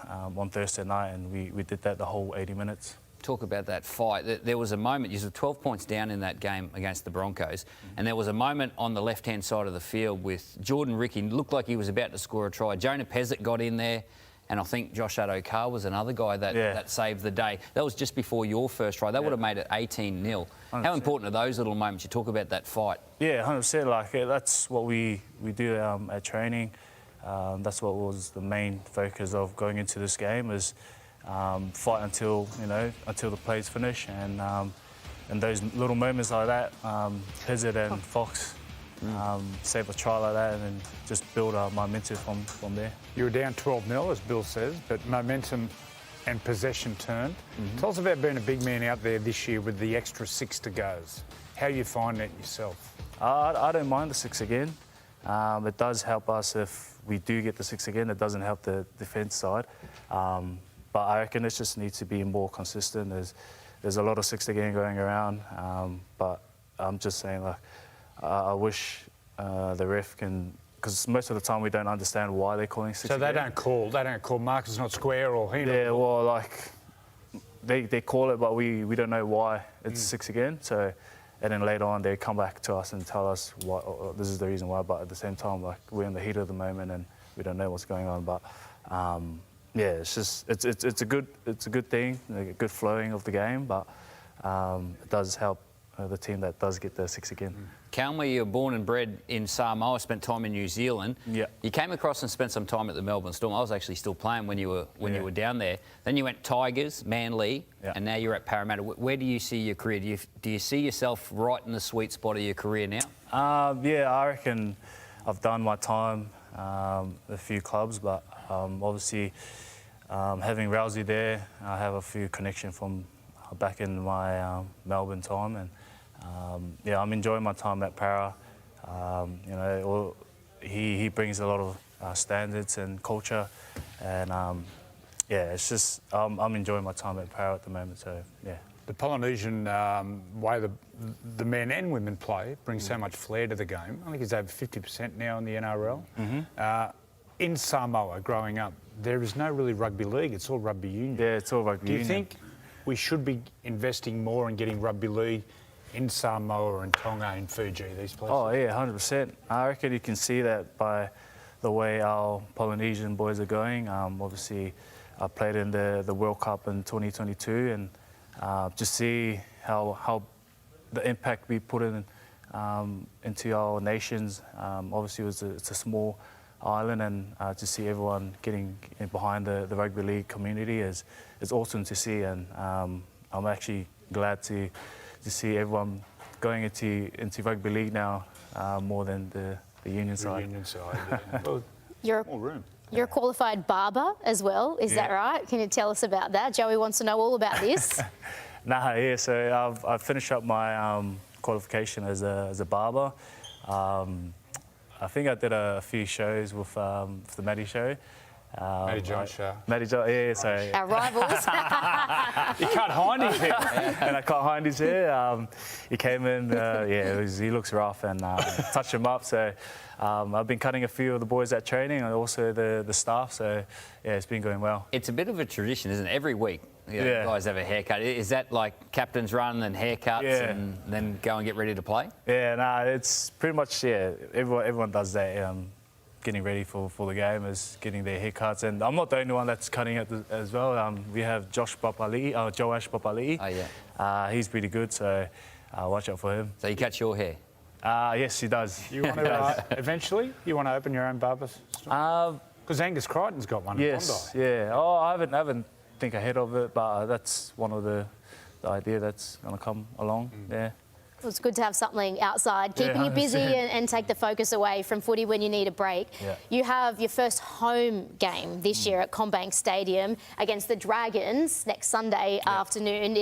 Thursday night, and we did that the whole 80 minutes. Talk about that fight. There was a moment, you were 12 points down in that game against the Broncos, and there was a moment on the left-hand side of the field with Jordan Ricky, looked like he was about to score a try. Jonah Pezzett got in there, and I think Josh Addo-Carr was another guy that saved the day. That was just before your first try. That would have made it 18-0. 100%. How important are those little moments? You talk about that fight. Yeah, 100%. That's what we do at training. That's what was the main focus of going into this game, is fight until the plays finish, and those little moments like that, Pezzett and Fox save a try like that, and then just build our momentum from there. You were down 12-0, as Bill says, but momentum and possession turned. Tell us about being a big man out there this year with the extra 6 to goes. How you find it yourself? I don't mind the 6 again. It does help us if we do get the 6 again. It doesn't help the defence side. But I reckon it just needs to be more consistent. There's a lot of 6 again going around. But I'm just saying, like, I wish the ref can, because most of the time we don't understand why they're calling 6 So again. they don't call markers not square or he. Yeah, well, like they call it, but we don't know why it's 6 again. So, and then later on they come back to us and tell us why, this is the reason why. But at the same time, like, we're in the heat of the moment and we don't know what's going on. But yeah, it's just it's a good thing, like a good flowing of the game. But it does help the team that does get the 6 again. Kelma, you were born and bred in Samoa, spent time in New Zealand. Yeah. You came across and spent some time at the Melbourne Storm. I was actually still playing when you were down there. Then you went Tigers, Manly, and now you're at Parramatta. Where do you see your career? Do you see yourself right in the sweet spot of your career now? Yeah, I reckon I've done my time a few clubs, but obviously having Rousey there, I have a few connections from back in my Melbourne time, and yeah, I'm enjoying my time at Para. You know, he brings a lot of standards and culture, and yeah, it's just I'm enjoying my time at Para at the moment. So yeah. The Polynesian way the men and women play brings so much flair to the game. I think it's over 50% now in the NRL. In Samoa, growing up, there is no really rugby league. It's all rugby union. Yeah, it's all rugby union. Do you think we should be investing more in getting rugby league in Samoa and Tonga and Fiji, these places? Oh yeah, 100%. I reckon you can see that by the way our Polynesian boys are going. Obviously, I played in the World Cup in 2022, and just see how the impact we put in into our nations. Obviously, it's a small island, and to see everyone getting behind the rugby league community is awesome to see, and I'm actually glad to see everyone going into rugby league now more than the union side. Union side, yeah. Well, more room. You're a qualified barber as well, is that right? Can you tell us about that? Joey wants to know all about this. Yeah, so I've finished up my qualification as a barber. I think I did a few shows with the Matty show. Matty John show. Matty John, yeah, so... Our rivals. You cut Hindy's hair. And I cut Hindy's hair. He came in, yeah, he looks rough, and touched him up. So I've been cutting a few of the boys at training and also the staff. So yeah, it's been going well. It's a bit of a tradition, isn't it? Every week, guys have a haircut. Is that like captain's run and haircuts and then go and get ready to play? Yeah, no, it's pretty much, yeah, everyone does that. Getting ready for the game is getting their haircuts, and I'm not the only one that's cutting it as well. We have Joash Papali'i. Oh yeah. He's pretty good, so watch out for him. So you cut your hair? Yes, he does. You want to eventually? You want to open your own barber store? Because Angus Crichton's got one. Yes, in Bondi. yeah. Oh, I haven't think ahead of it, but that's one of the idea that's going to come along. Yeah. Well, it's good to have something outside, keeping you busy and take the focus away from footy when you need a break. Yeah. You have your first home game this year at CommBank Stadium against the Dragons next Sunday afternoon.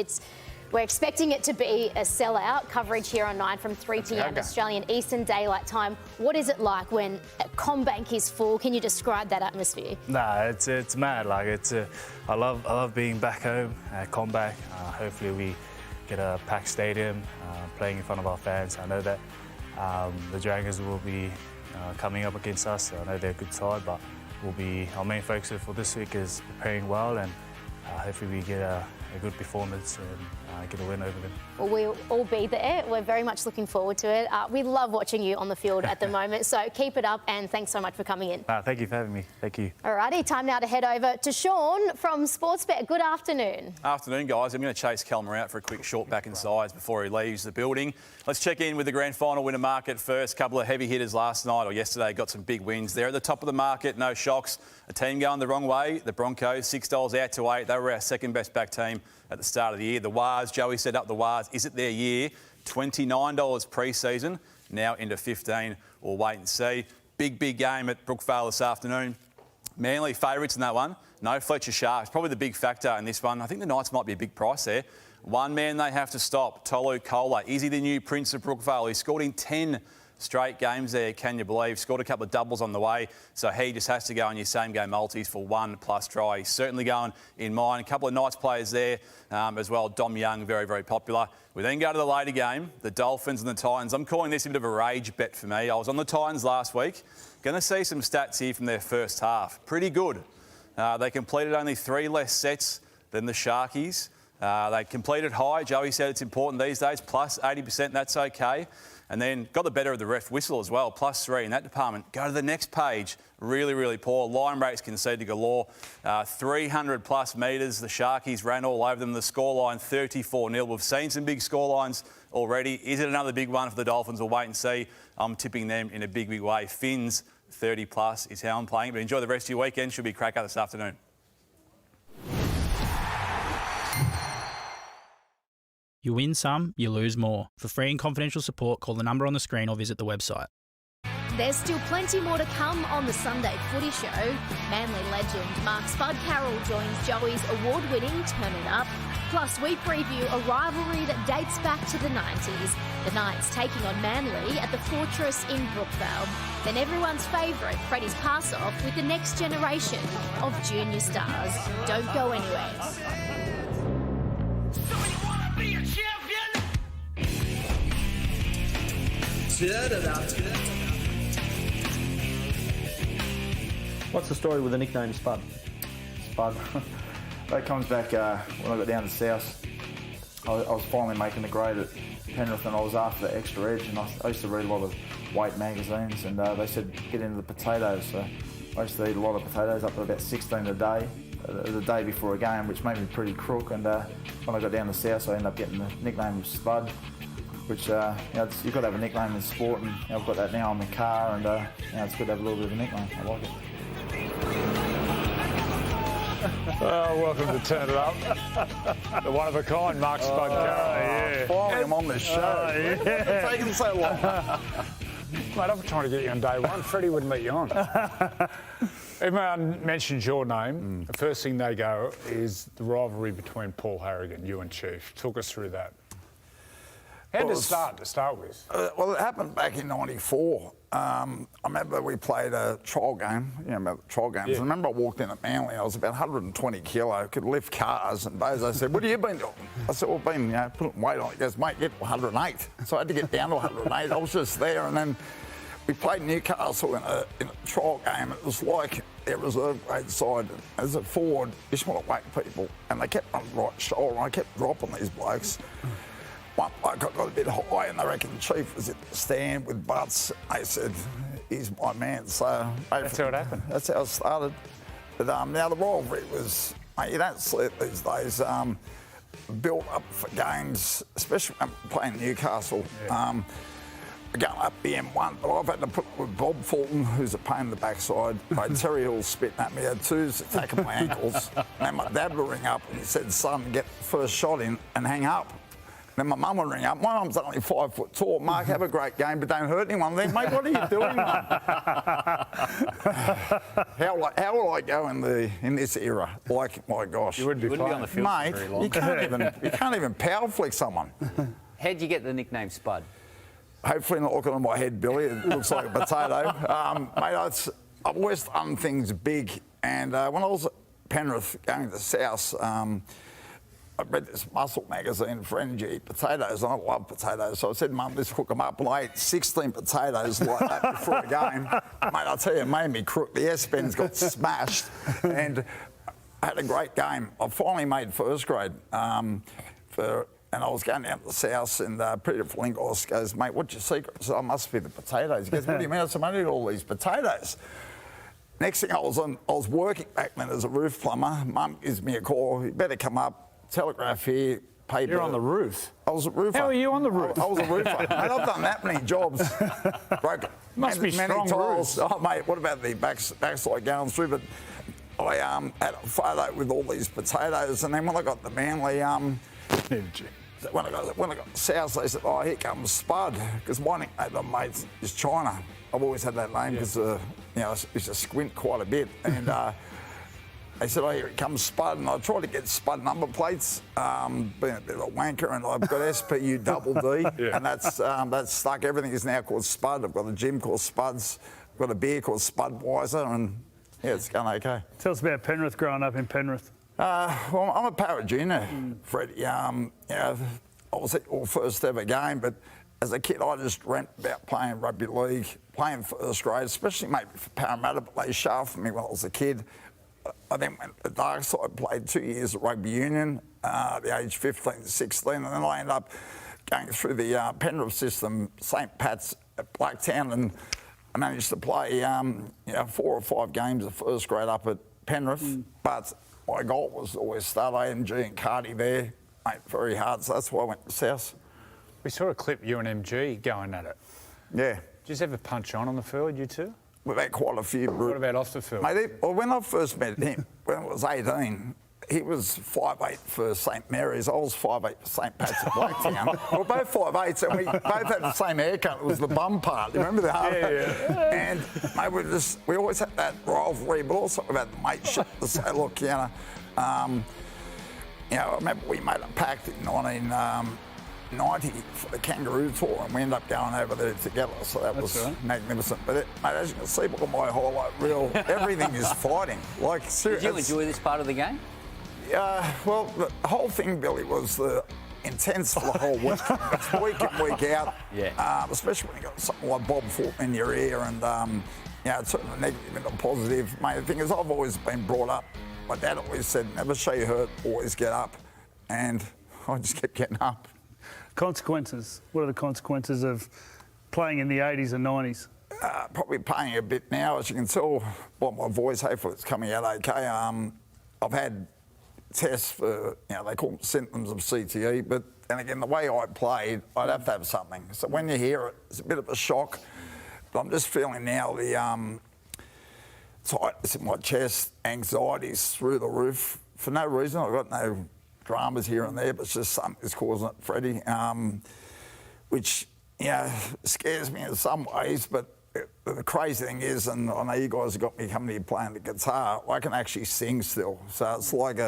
We're expecting it to be a sellout. Coverage here on 9 from 3 p.m. Australian Eastern Daylight Time. What is it like when CommBank is full? Can you describe that atmosphere? Nah, it's mad. Like I love being back home at CommBank. Hopefully we get a packed stadium, playing in front of our fans. I know that the Dragons will be coming up against us. I know they're a good side, but our main focus for this week is preparing well, and hopefully we get a good performance and get a win over them. Well, we'll all be there. We're very much looking forward to it. We love watching you on the field at the moment, so keep it up, and thanks so much for coming in. Thank you for having me. Thank you. Alrighty, time now to head over to Sean from Sportsbet. Good afternoon. Afternoon, guys. I'm going to chase Kelma out for a quick short back and sides before he leaves the building. Let's check in with the grand final winner market first. Couple of heavy hitters last night or yesterday got some big wins there. At the top of the market, no shocks. A team going the wrong way, the Broncos, $6 out to 8. They were our second best back team at the start of the year. The Wars, Joey set up the Wars. Is it their year? $29 pre-season, now into 15. We'll wait and see. Big game at Brookvale this afternoon. Manly favourites in that one. No Fletcher Sharks. Probably the big factor in this one. I think the Knights might be a big price there. One man they have to stop, Tolu Kola. Is he the new Prince of Brookvale? He scored in 10 straight games there, can you believe? Scored a couple of doubles on the way, so he just has to go on your same-game multis for 1+ try. He's certainly going in mine. A couple of Knights players there as well. Dom Young, very, very popular. We then go to the later game, the Dolphins and the Titans. I'm calling this a bit of a rage bet for me. I was on the Titans last week. Going to see some stats here from their first half. Pretty good. They completed only 3 less sets than the Sharkies. They completed high. Joey said it's important these days, plus 80%, that's okay. And then got the better of the ref whistle as well, +3 in that department. Go to the next page, really, really poor. Line breaks conceded galore. 300+ metres. The Sharkies ran all over them. The scoreline 34-0. We've seen some big scorelines already. Is it another big one for the Dolphins? We'll wait and see. I'm tipping them in a big, big way. Finns 30+ is how I'm playing. But enjoy the rest of your weekend. Should be a cracker this afternoon. You win some, you lose more. For free and confidential support, call the number on the screen or visit the website. There's still plenty more to come on the Sunday Footy Show. Manly legend Mark Spud Carroll joins Joey's award-winning Turn It Up. Plus, we preview a rivalry that dates back to the 90s. The Knights taking on Manly at the Fortress in Brookvale. Then everyone's favourite, Freddy's pass-off with the next generation of junior stars. Don't go anywhere. What's the story with the nickname Spud? Spud. That comes back when I got down to South. I was finally making the grade at Penrith and I was after the extra edge, and I used to read a lot of weight magazines, and they said get into the potatoes. So I used to eat a lot of potatoes, up to about 16 a day, the day before a game, which made me pretty crook. And when I got down to South, I ended up getting the nickname of Spud, which you've got to have a nickname in sport, and I've got that now on the car, and it's good to have a little bit of a nickname. I like it. Welcome to Turn It Up. The one-of-a-kind Mark Spud Carroll. Finally, I'm on this show. It's taken so long. Mate, I've been trying to get you on day one. Freddie wouldn't let you on. Everyone mentions your name. The first thing they go is the rivalry between Paul Harrigan, you and Chief. Talk us through that. How did it start, to start with? Well, it happened back in '94. I remember we played a trial game, about the trial games. Yeah. I remember I walked in at Manly, I was about 120 kilo, could lift cars, and Bozo said, what have you been doing? I said, well, I've been putting weight on. He goes, mate, get to 108. So I had to get down to 108. I was just there, and then we played Newcastle in a trial game. It was like their reserve grade side. As a forward, you just want to whack people, and they kept on the right shoulder, and I kept dropping these blokes. One bloke I got a bit high, and they reckon the Chief was at the stand with butts. They said, he's my man. So that's how it happened. That's how it started. But now the rivalry was, mate, you don't see it these days. Built up for games, especially when playing Newcastle. Yeah. Going up the M1, but I've had to put with Bob Fulton, who's a pain in the backside. Mate, Terry Hill spitting at me, had twos attacking my ankles. And my dad would ring up and he said, son, get the first shot in and hang up. Then my mum would ring up. My mum's only 5 foot tall. Mark, have a great game, but don't hurt anyone. Then, mate, what are you doing, mum? How will I go in this era? Like, my gosh, you wouldn't be on the field, mate. for very long. You can't even power flick someone. How'd you get the nickname Spud? Hopefully not looking at my head, Billy. It looks like a potato. Mate, I've always done things big. And when I was at Penrith going to South, I read this muscle magazine, Friend, you eat potatoes, and I love potatoes. So I said, Mum, let's cook them up. And I ate 16 potatoes like that before a game. Mate, I tell you, it made me crook. The S-bends got smashed. And I had a great game. I finally made first grade. And I was going down to the South, and Peter Flingos goes, mate, what's your secret? I said, I must be the potatoes. He goes, what do you mean? I said, I eat all these potatoes. Next thing I was working back then as a roof plumber. Mum gives me a call, you better come up. Telegraph here, paper. You're on the roof. I was a roofer. How are you on the roof? I was a roofer. Mate, I've done that many jobs. Broke Must be many strong tiles. roofs. Oh, mate, what about the backside going through? But I had a photo with all these potatoes, and then when I got the Manly, So when I got south, they said, "Oh, here comes Spud," because my nickname of mates is China. I've always had that name because you know, I used to squint quite a bit, and they said, "Oh, here it comes Spud," and I tried to get Spud number plates, being a bit of a wanker, and I've got SPU double D, and that's stuck. Everything is now called Spud. I've got a gym called Spuds. I've got a beer called Spudweiser, and yeah, it's going okay. Tell us about Penrith growing up in Penrith. Well, I'm a Parrot junior, Freddy. You know, I was at your first ever game, but as a kid, I just dreamt about playing rugby league, playing first grade, especially maybe for Parramatta, but they shafted me when I was a kid. I then went to the dark side, played 2 years at rugby union, at the age 15 to 16, and then I ended up going through the Penrith system, St Pat's at Blacktown, and I managed to play you know, 4 or 5 games of first grade up at Penrith, but my goal was always start AMG and Cardi there, mate, very hard, so that's why I went to South. We saw a clip, you and MG going at it. Yeah. Did you ever punch on the field, you two? We've had quite a few. What about off the field? Mate, well, when I first met him, when I was 18, he was 5'8" for St Mary's. I was 5'8" for St Pat's at Blacktown. We're both 5'8", and we both had the same haircut. It was the bum part. You remember that? Yeah. And mate, we always had that rivalry, but also we had the mateship to say, look, you know, I remember we made a pact in 1990 for the Kangaroo Tour, and we ended up going over there together, so that was magnificent. But mate, as you can see, look at my highlight reel, everything is fighting. Like, seriously. Did you enjoy this part of the game? Well, the whole thing, Billy, was intense for the whole week. It's week in, week out. Yeah. Especially when you got something like Bob Fulton in your ear, and you know, it's sort of negative into positive. Mate, the thing is, I've always been brought up. My dad always said, "Never show you hurt, always get up," and I just kept getting up. Consequences. What are the consequences of playing in the 80s and 90s? Probably paying a bit now, as you can tell by my voice. Hopefully, it's coming out okay. I've had tests for, you know, they call them symptoms of CTE, but then again, the way I played, I'd have to have something. So when you hear it, it's a bit of a shock. But I'm just feeling now the tightness in my chest, anxiety's through the roof for no reason. I've got no dramas here and there, but it's just something that's causing it, Freddie, which, you know, scares me in some ways, but the crazy thing is, and I know you guys have got me coming here playing the guitar, I can actually sing still. So it's like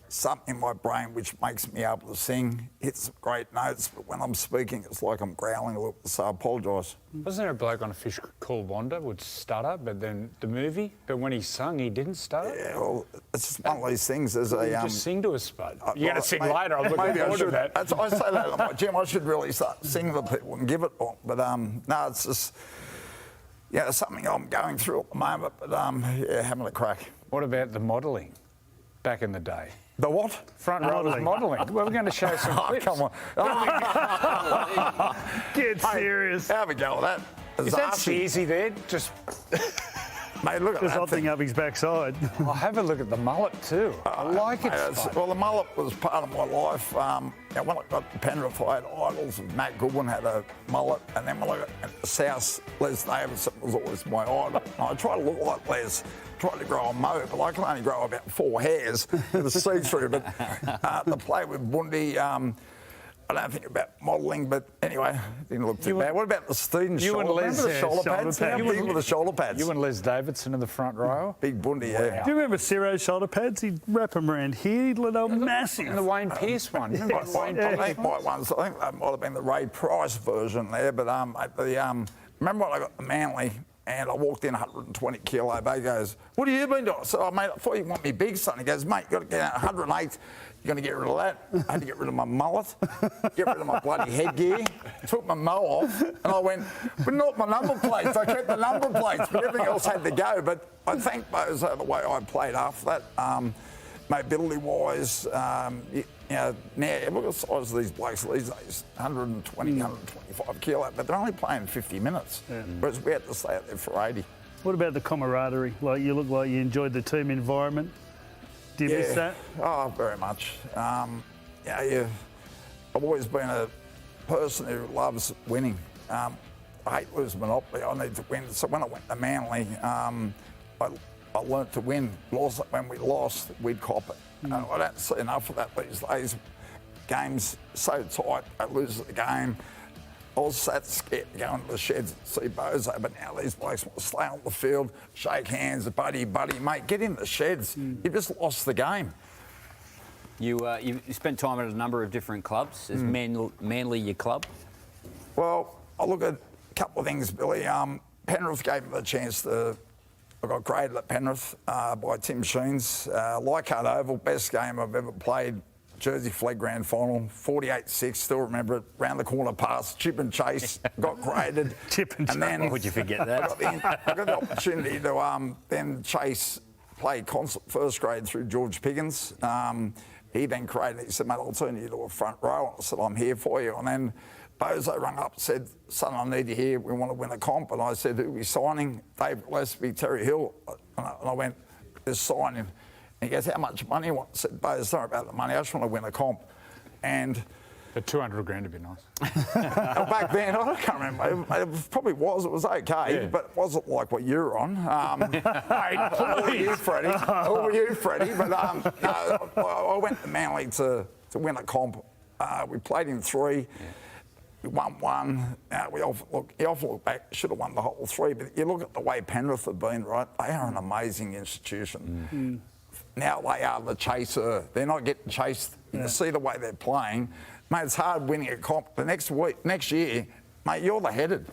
something in my brain which makes me able to sing, hit some great notes, but when I'm speaking, it's like I'm growling a little, so I apologise. Wasn't there a bloke on a fish called Wanda would stutter, but then the movie, but when he sung, he didn't stutter? Yeah, well, it's just one of these things. There's just sing to us, Spud. You're going to sing later, I'm looking forward to that. I say that at my gym, I should really start singing to people and give it on, but no, it's just, yeah, something I'm going through at the moment, but yeah, having a crack. What about the modelling back in the day? The what? Front row modelling. Well, we're going to show some clips. Come on. Get serious. Have a go at that. Is that easy there? Just... Mate, look at There's that something thing. up his backside. I'll have a look at the mullet too. I like it. Well, the mullet was part of my life. You know, when I got to Penrith, I had idols. Matt Goodwin had a mullet, and then when I got to South, Les Davidson was always my idol. And I tried to look like Les. Tried to grow a mo, but I can only grow about 4 hairs. It was see-through. But the play with Bundy, I don't think about modelling, but anyway, it didn't look too bad. What about the student shoulder? Remember the shoulder pads? How big were the shoulder pads? You and Les Davidson in the front row? Big Bundy, yeah. Do you remember Ciro's shoulder pads? He'd wrap them around here. They were massive. And the Wayne Pearce one. I think that might have been the Ray Price version there, but remember when I got the Manly and I walked in 120 kilo, he goes, "What have you been doing?" I said, "Oh, mate, I thought you want me big, son." He goes, "Mate, you've got to get out 108. You're going to get rid of that." I had to get rid of my mullet, get rid of my bloody headgear, took my mo off, and I went, "But not my number plates." I kept the number plates, but everything else had to go. But I thank those the way I played after that. Mobility-wise, you know, now look at the size of these blokes these days, 120, 125 kilo, but they're only playing 50 minutes, whereas we had to stay out there for 80. What about the camaraderie? Like, you look like you enjoyed the team environment. Do you miss that? Oh, very much. I've always been a person who loves winning. I hate losing Monopoly. I need to win. So when I went to Manly, I learnt to win. When we lost, we'd cop it. I don't see enough of that these days. game's so tight, they lose the game. I was sat scared to go into the sheds and see Bozo, but now these blokes want to stay on the field, shake hands, buddy, mate, get in the sheds. You just lost the game. You spent time at a number of different clubs. Is Manly your club? Well, I look at a couple of things, Billy. Penrith gave me the chance to... I got graded at Penrith by Tim Sheens. Leichhardt Oval, best game I've ever played. Jersey Flegg Grand Final, 48-6, still remember it. Round the corner pass, chip and chase, got graded. Chip and chase. Then would you forget that? I got the opportunity to then chase, play concert first grade through George Piggins. He then created, he said, mate, I'll turn you to a front row. I said, I'm here for you. And then Bozo rang up and said, son, I need you here. We want to win a comp. And I said, who are we signing? Dave Gillespie, Terry Hill. And I went, this signing. And he goes, how much money you want? I said, Bozo, it's not about the money. I just want to win a comp. And... But 200 grand would be nice. Back then, I can't remember. It probably was. It was okay, but it wasn't like what you're on. All you, Freddy. All you, Freddy. But no, I went to Manly to win a comp. We played in 3. We won 1. You often look back, should have won the whole 3. But you look at the way Penrith have been, right? They are an amazing institution. Now they are the chaser. They're not getting chased. You can see the way they're playing. Mate, it's hard winning a comp. The next year, mate, you're the headed.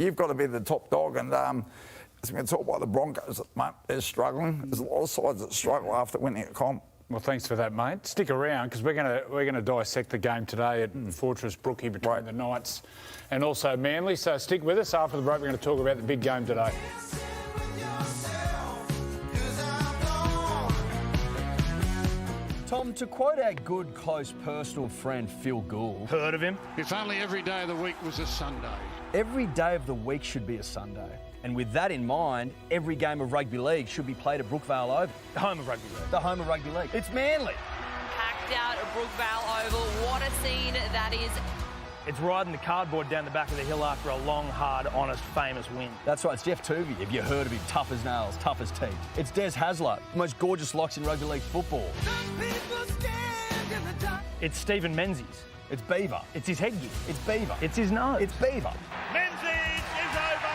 You've got to be the top dog. And as we can talk about the Broncos at the moment, they're struggling. There's a lot of sides that struggle after winning a comp. Well, thanks for that, mate. Stick around because we're going to dissect the game today at Fortress Brookie between the Knights and also Manly. So stick with us. After the break, we're going to talk about the big game today. Tom, to quote our good, close, personal friend Phil Gould... Heard of him? If only every day of the week was a Sunday. Every day of the week should be a Sunday. And with that in mind, every game of rugby league should be played at Brookvale Oval. The home of rugby league. The home of rugby league. It's Manly. Packed out at Brookvale Oval. What a scene that is. It's riding the cardboard down the back of the hill after a long, hard, honest, famous win. That's right, it's Jeff Tuvey. Have you heard of him? Tough as nails, tough as teeth. It's Des Hasler, the most gorgeous locks in rugby league football. It's Stephen Menzies. It's Beaver. It's his headgear. It's Beaver. It's his nose. It's Beaver. Menzies is over!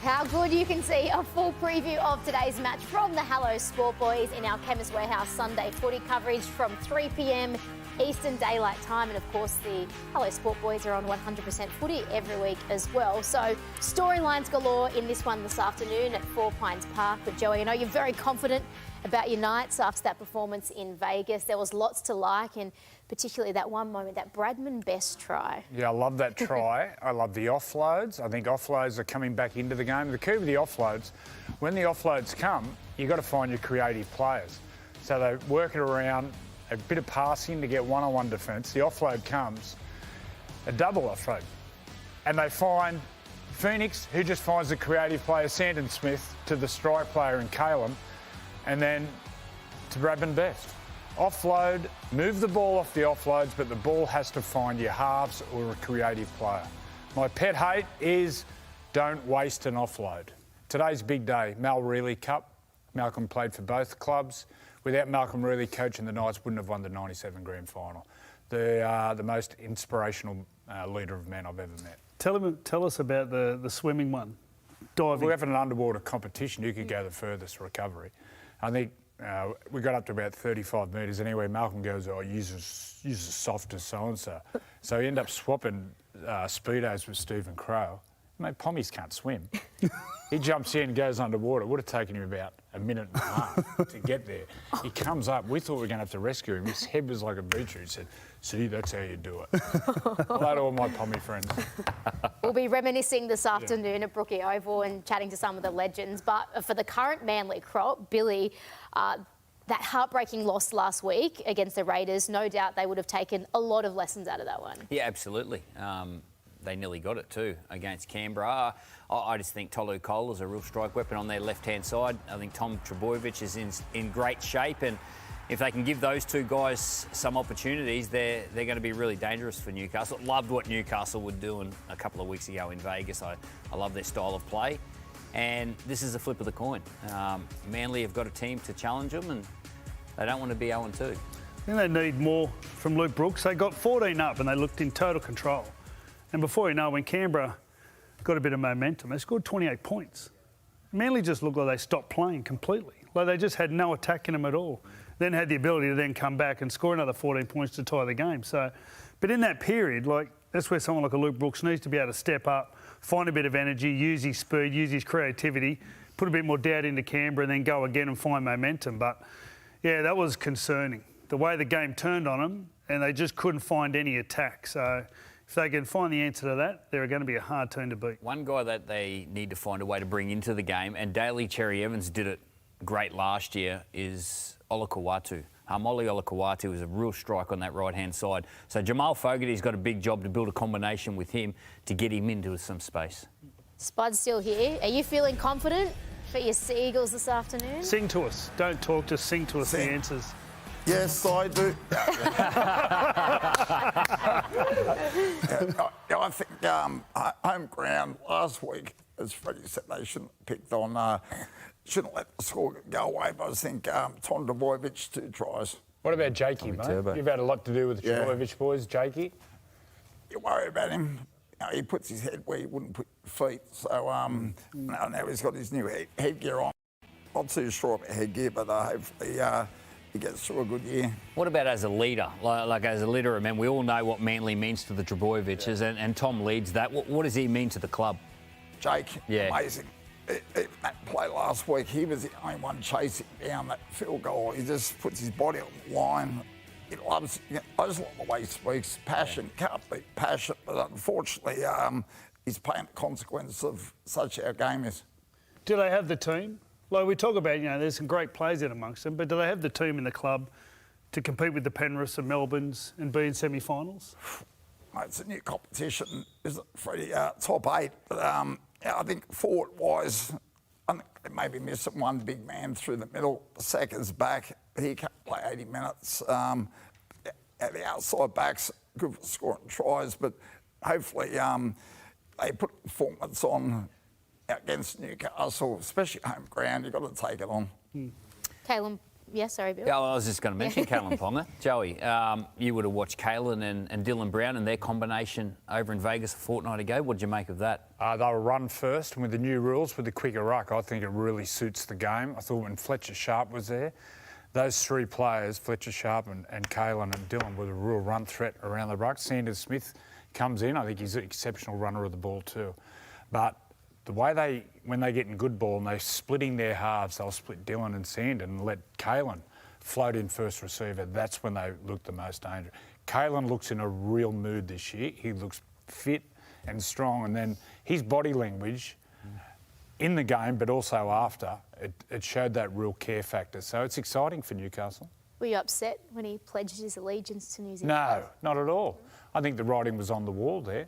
How good you can see a full preview of today's match from the Hello Sport Boys in our Chemist Warehouse Sunday footy coverage from 3 p.m. Eastern Daylight Time. And of course, the Hello Sport Boys are on 100% footy every week as well. So storylines galore in this one this afternoon at 4 Pines Park. But Joey, I know you're very confident about your Knights after that performance in Vegas. There was lots to like, and particularly that one moment, that Bradman Best try. Yeah, I love that try. I love the offloads. I think offloads are coming back into the game. The key with the offloads, when the offloads come, you've got to find your creative players. So they work it around, a bit of passing to get one-on-one defence. The offload comes, a double offload. And they find Phoenix, who just finds the creative player, Sandon Smith, to the strike player in Calum, and then to Bradman Best. Offload, move the ball off the offloads, but the ball has to find your halves or a creative player. My pet hate is don't waste an offload. Today's big day, Mal Reilly Cup. Malcolm played for both clubs. Without Malcolm Reilly coaching the Knights, wouldn't have won the 97 grand final. They are the most inspirational leader of men I've ever met. Tell us about the swimming one. Diving. We're having an underwater competition. You could go the furthest recovery. I think we got up to about 35 metres. Anyway, Malcolm goes, use as soft as so-and-so. So he ended up swapping speedos with Stephen Crowe. Mate, pommies can't swim. He jumps in, goes underwater. It would have taken him about a minute and a half to get there. He comes up. We thought we were going to have to rescue him. His head was like a beetroot. He said, see, that's how you do it. Hello to all my pommy friends. We'll be reminiscing this afternoon at Brookie Oval and chatting to some of the legends. But for the current Manly crop, Billy, that heartbreaking loss last week against the Raiders, no doubt they would have taken a lot of lessons out of that one. Yeah, absolutely. They nearly got it too against Canberra. I just think Tolu Cole is a real strike weapon on their left-hand side. I think Tom Trbojevic is in great shape, and if they can give those two guys some opportunities, they're going to be really dangerous for Newcastle. Loved what Newcastle were doing a couple of weeks ago in Vegas. I love their style of play, and this is a flip of the coin. Manly have got a team to challenge them, and They don't want to be 0-2. I think they need more from Luke Brooks. They got 14 up and they looked in total control. And before you know, when Canberra got a bit of momentum, they scored 28 points. Manly just looked like they stopped playing completely. Like they just had no attack in them at all. Then had the ability to then come back and score another 14 points to tie the game. So, but in that period, like that's where someone like a Luke Brooks needs to be able to step up, find a bit of energy, use his speed, use his creativity, put a bit more doubt into Canberra and then go again and find momentum. But yeah, that was concerning. The way the game turned on them and they just couldn't find any attack. So if they can find the answer to that, they're going to be a hard team to beat. One guy that they need to find a way to bring into the game, and Daly Cherry Evans did it great last year, is Olakau'atu. Molly Olakau'atu is a real strike on that right-hand side. So Jamal Fogarty's got a big job to build a combination with him to get him into some space. Spud's still here. Are you feeling confident for your Seagulls this afternoon? Sing to us. Don't talk, just sing to us the answers. Yes, I do. I think home ground last week, as Freddy said, they shouldn't have picked on, shouldn't let the score go away, but I think Tom Trbojevic 2 tries. What about Jakey, mate? Turbo. You've had a lot to do with the Trbojevic boys, Jakey. You worry about him. You know, he puts his head where he wouldn't put feet. So now he's got his new headgear on. Not too sure about headgear, but hopefully he gets through a good year. What about as a leader? Like as a leader of men, we all know what Manly means to the Trbojevics, and Tom leads that. What does he mean to the club? Jake, amazing. That play last week, he was the only one chasing down that field goal. He just puts his body on the line. He loves, I just love the way he speaks. Passion, can't beat passion, but unfortunately, he's paying the consequence of such our game is. Do they have the team? Like we talk about, there's some great players in amongst them, but do they have the team in the club to compete with the Penriths and Melbournes and be in semi-finals? It's a new competition, isn't it, Freddie? Top 8, but I think forward-wise, I think they maybe missing one big man through the middle. The second's back, but he can't play 80 minutes. The outside backs, good for scoring tries, but hopefully they put performance on against Newcastle, especially home ground. You've got to take it on. Caleb, sorry, Bill. Yeah, I was just going to mention Kalen Ponga. Joey, you would have watched Kalen and Dylan Brown and their combination over in Vegas a fortnight ago. What did you make of that? They'll run first, and with the new rules, with the quicker ruck, I think it really suits the game. I thought when Fletcher Sharp was there, those 3 players, Fletcher Sharp and Kalen and Dylan, were a real run threat around the ruck. Sanders Smith comes in. I think he's an exceptional runner of the ball too. But the way when they get in good ball and they're splitting their halves, they'll split Dylan and Sandon and let Kalen float in first receiver. That's when they look the most dangerous. Kalen looks in a real mood this year. He looks fit and strong, and then his body language in the game, but also after, it showed that real care factor. So it's exciting for Newcastle. Were you upset when he pledged his allegiance to New Zealand? No, not at all. I think the writing was on the wall there.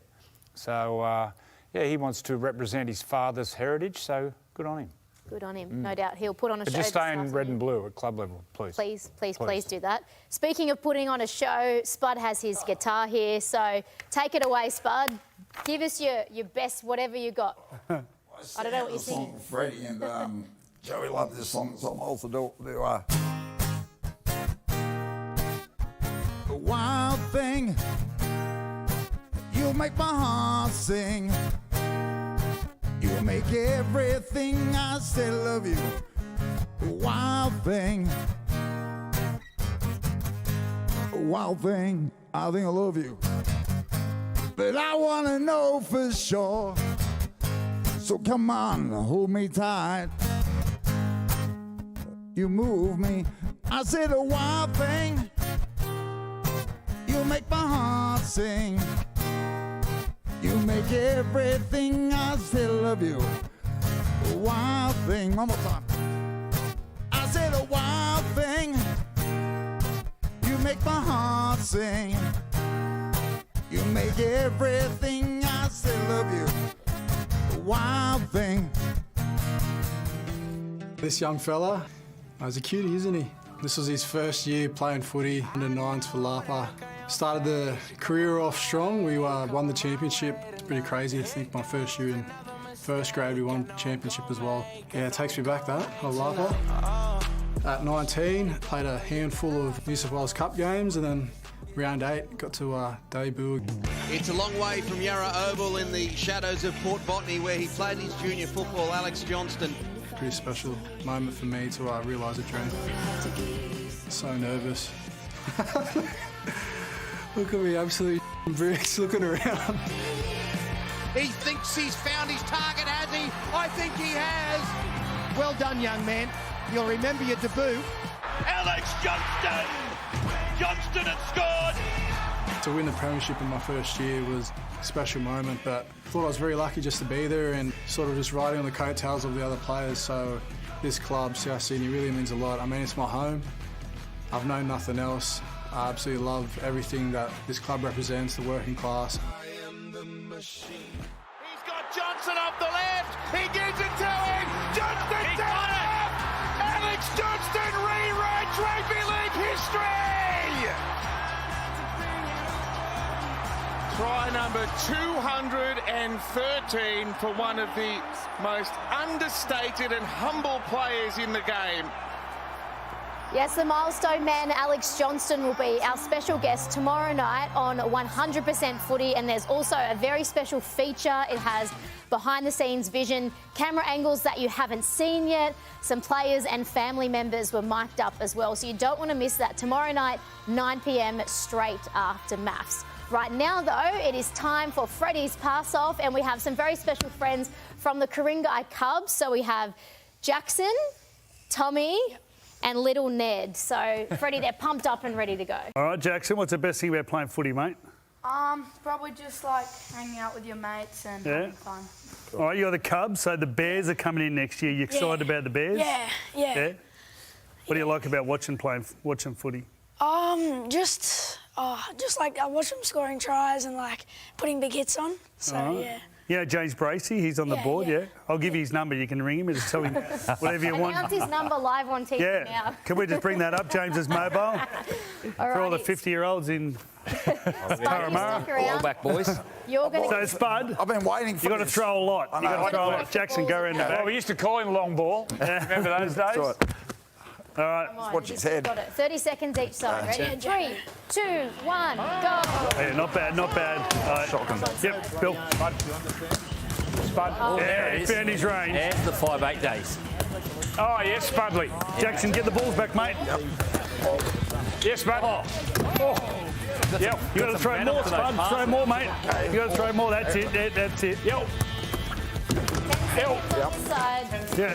So, he wants to represent his father's heritage, so good on him. Good on him. No doubt he'll put on a show. Just stay in red and blue at club level, please. Please do that. Speaking of putting on a show, Spud has his guitar here, so take it away, Spud. Give us your best, whatever you got. I don't know what you're singing. Freddy and Joey love this song, so I'm also do a wild thing. You make my heart sing. You make everything I say love you. A wild thing. A wild thing. I think I love you. But I want to know for sure. So come on, hold me tight. You move me. I said a wild thing. You make my heart sing. You make everything I still love you. A wild thing. One more time. I said a wild thing. You make my heart sing. You make everything I still love you. A wild thing. This young fella, he's a cutie, isn't he? This was his first year playing footy under 9s for Lapa. Started the career off strong. We won the championship. It's pretty crazy. I think my first year in first grade we won championship as well. Yeah, it takes me back that, of Lapa. At 19, played a handful of New South Wales Cup games, and then round 8 got to debut. It's a long way from Yarra Oval in the shadows of Port Botany, where he played his junior football. Alex Johnston. Pretty special moment for me to realise a dream. So nervous. Look at me, absolutely bricks looking around. He thinks he's found his target, has he? I think he has. Well done, young man. You'll remember your debut. Alex Johnston! Johnston had scored! To win the premiership in my first year was a special moment, but I thought I was very lucky just to be there and sort of just riding on the coattails of the other players. So this club, South Sydney, really means a lot. I mean, it's my home. I've known nothing else. I absolutely love everything that this club represents, the working class. He's got Johnson off the left. He gives it to him. Johnston to the left. Alex Johnston rewrites rugby league history. Try number 213 for one of the most understated and humble players in the game. Yes, the milestone man, Alex Johnston, will be our special guest tomorrow night on 100% Footy, and there's also a very special feature. It has behind-the-scenes vision, camera angles that you haven't seen yet. Some players and family members were mic'd up as well, so you don't want to miss that tomorrow night, 9 p.m, straight after maths. Right now, though, it is time for Freddy's pass-off, and we have some very special friends from the Ku-ring-gai Cubs. So we have Jackson, Tommy, and little Ned. So, Freddie, they're pumped up and ready to go. All right, Jackson, what's the best thing about playing footy, mate? Probably just like hanging out with your mates and having fun. All right, you're the Cubs, so the Bears are coming in next year. You excited about the Bears? Yeah. What do you like about watching footy? Just like I watch them scoring tries and like putting big hits on. So yeah. You know James Bracey, he's on the board, yeah? I'll give you his number, you can ring him and just tell him whatever you want. Announce his number live on TV now. Can we just bring that up, James's mobile? For all the 50-year-olds in Turramurra. All back, boys. You're going So, Spud, I've been waiting for you've got to throw a lot. You've got to throw a lot. Jackson, go around the back. Well, we used to call him long ball. Remember those days? All right. Watch his head. Got it. 30 seconds each side. Ready? 3, 2, 1, go. Yeah, not bad. Shocking. Yep, Bill. Spud. Yeah, he found his range. There's the 5-8 days. Oh, yes, Spudley. Jackson, get the balls back, mate. Yes, Spud. Yep. You got to throw more, Spud. Throw more, mate. You got to throw more. That's it. That's it. Yep. Side. Yeah.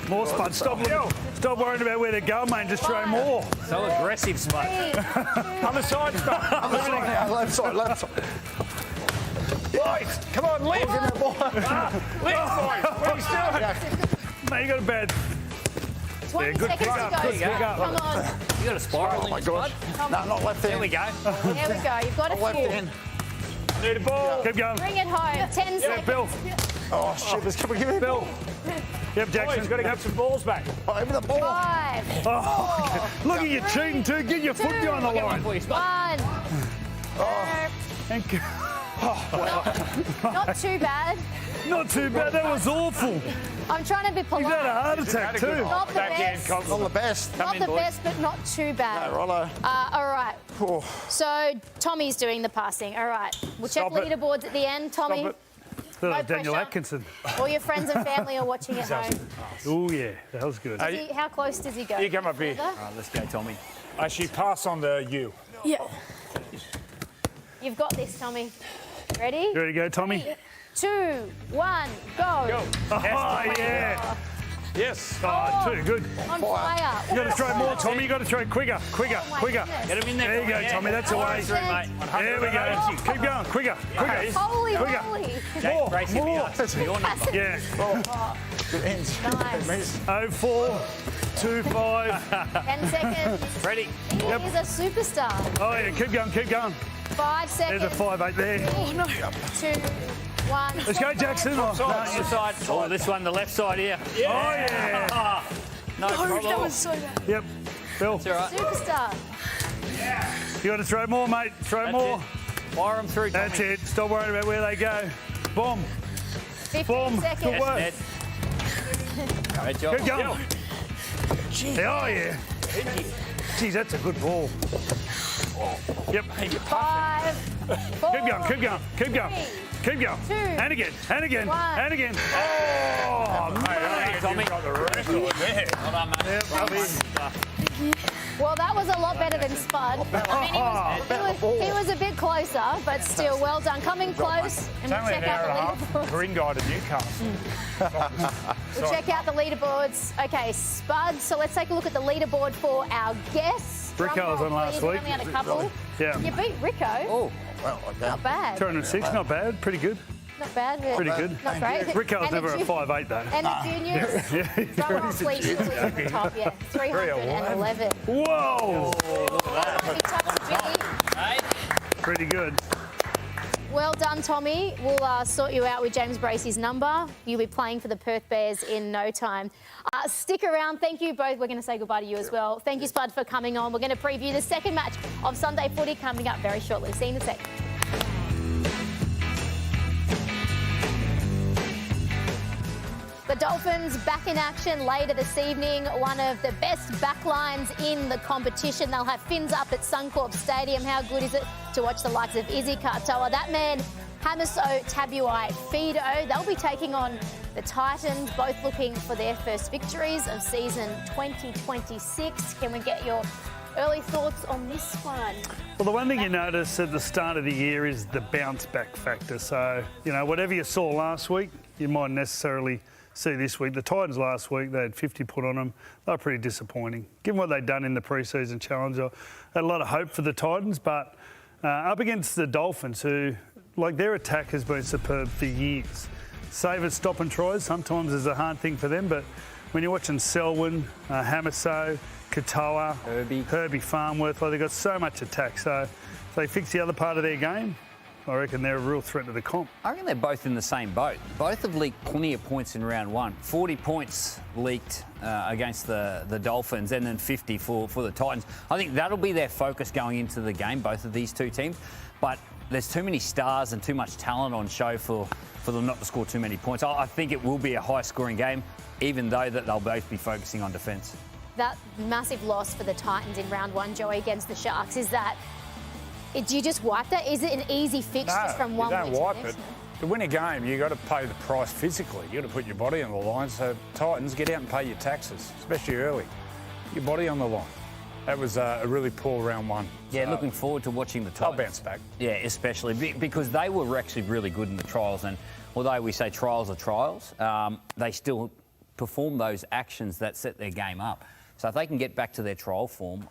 More, Spud. Stop worrying about where they're going, mate. Just throw more. So aggressive, Spud. Other side, Spud. Left side. Right. Come on, left. Left, boys. What are you doing? Mate, you got a bad... 20 good seconds to go. Come on. You got a spiral. Oh my gosh. No, not left hand. There we go. There we go. You've got a Left full. hand. Need a ball. Keep going. Bring it home. 10 seconds. Bill. Oh shit, let's give me Bill. Yep, Jackson's got to get some balls back. Over the ball. 5. Look at you cheating too. Get your foot behind the line. 1. Thank you. Not too bad. Not too bad. That was awful. I'm trying to be polite. You had a heart attack too. Not the best. Not the best. Not the best, but not too bad. No, Rollo. All right. So Tommy's doing the passing. All right. We'll check leaderboards at the end. Tommy. No Daniel Atkinson. All your friends and family are watching at home. Oh yeah, that was good. How close does he go? You come up here. Let's go, Tommy. Actually, pass on to you. Yeah. You've got this, Tommy. Ready? You ready to go, Tommy? 3, 2, 1, go. Oh, yeah. Yes. Oh, too good. On fire. You got to throw more, Tommy. You got to throw quicker. Goodness. Get him in there. There you go, Tommy. That's the way. There we go. Keep going. Quicker. Holy moly. More. Your number. Yeah. Good ends. Nice. 0425. 10 seconds. Ready. He is a superstar. Oh yeah. Keep going. 5 seconds. There's a 5-8 there. Oh, no. 2, 1. Let's go, Jackson. Your side. Oh, this one, the left side here. Oh, yeah. No problem. That was so bad. Yep. Bill. That's all right. Superstar. You got to throw more, mate. Throw more. Fire them through, Tommy. That's it. Stop worrying about where they go. Boom. 15 Boom. seconds. Good work. Great job. Keep going. Oh, yeah. Geez, that's a good ball. Yep. 5, 4, Keep going, keep going, keep going. 3, Keep going. 2, and again, and again, 1. and again. Oh, mate. Tommy. Got the record there. Well done, mate. Yep, Well, that was a lot better than Spud. I mean, he was a bit closer, but still, well done. Coming close. It's only an hour and a half. Green guy to Newcastle. We'll check out the leaderboards. Okay, Spud. So let's take a look at the leaderboard for our guests. Rico was on last week. Only had a couple. Yeah. You beat Rico. Oh, well, okay. Not bad. 206, not bad. Pretty good. Not bad. Pretty good. Not great. Rico's never a 5'8", though. And the juniors. Drum fleet surely at the top, yeah. 311. Whoa! Hey. Pretty good. Well done, Tommy. We'll sort you out with James Bracey's number. You'll be playing for the Perth Bears in no time. Stick around. Thank you both. We're going to say goodbye to you as well. Thank you, Spud, for coming on. We're going to preview the second match of Sunday footy coming up very shortly. See you in a sec. The Dolphins back in action later this evening. One of the best backlines in the competition. They'll have fins up at Suncorp Stadium. How good is it to watch the likes of Izzy Katoa, that man, Hamiso Tabuai Fido. They'll be taking on the Titans, both looking for their first victories of season 2026. Can we get your early thoughts on this one? Well, the one thing you notice at the start of the year is the bounce back factor. So, you know, whatever you saw last week, you might necessarily see this week. The Titans last week, they had 50 put on them. They were pretty disappointing. Given what they'd done in the pre-season challenge, I had a lot of hope for the Titans, but up against the Dolphins, who, like, their attack has been superb for years. Save it, stop and tries sometimes is a hard thing for them, but when you're watching Selwyn, Hamiso, Katoa, Herbie Farnworth, like, they've got so much attack. So if they fix the other part of their game, I reckon they're a real threat to the comp. I reckon they're both in the same boat. Both have leaked plenty of points in round one. 40 points leaked against the Dolphins and then 50 for the Titans. I think that'll be their focus going into the game, both of these two teams. But there's too many stars and too much talent on show for them not to score too many points. I think it will be a high-scoring game, even though that they'll both be focusing on defence. That massive loss for the Titans in round one, Joey, against the Sharks, is that... Do you just wipe that? Is it an easy fix just from one week to the next? You don't wipe it. To win a game, you've got to pay the price physically. You've got to put your body on the line. So, Titans, get out and pay your taxes, especially early. Your body on the line. That was a really poor round one. Yeah, so looking forward to watching the Titans. They'll bounce back. Yeah, especially because they were actually really good in the trials. And although we say trials are trials, they still perform those actions that set their game up. So if they can get back to their trial form,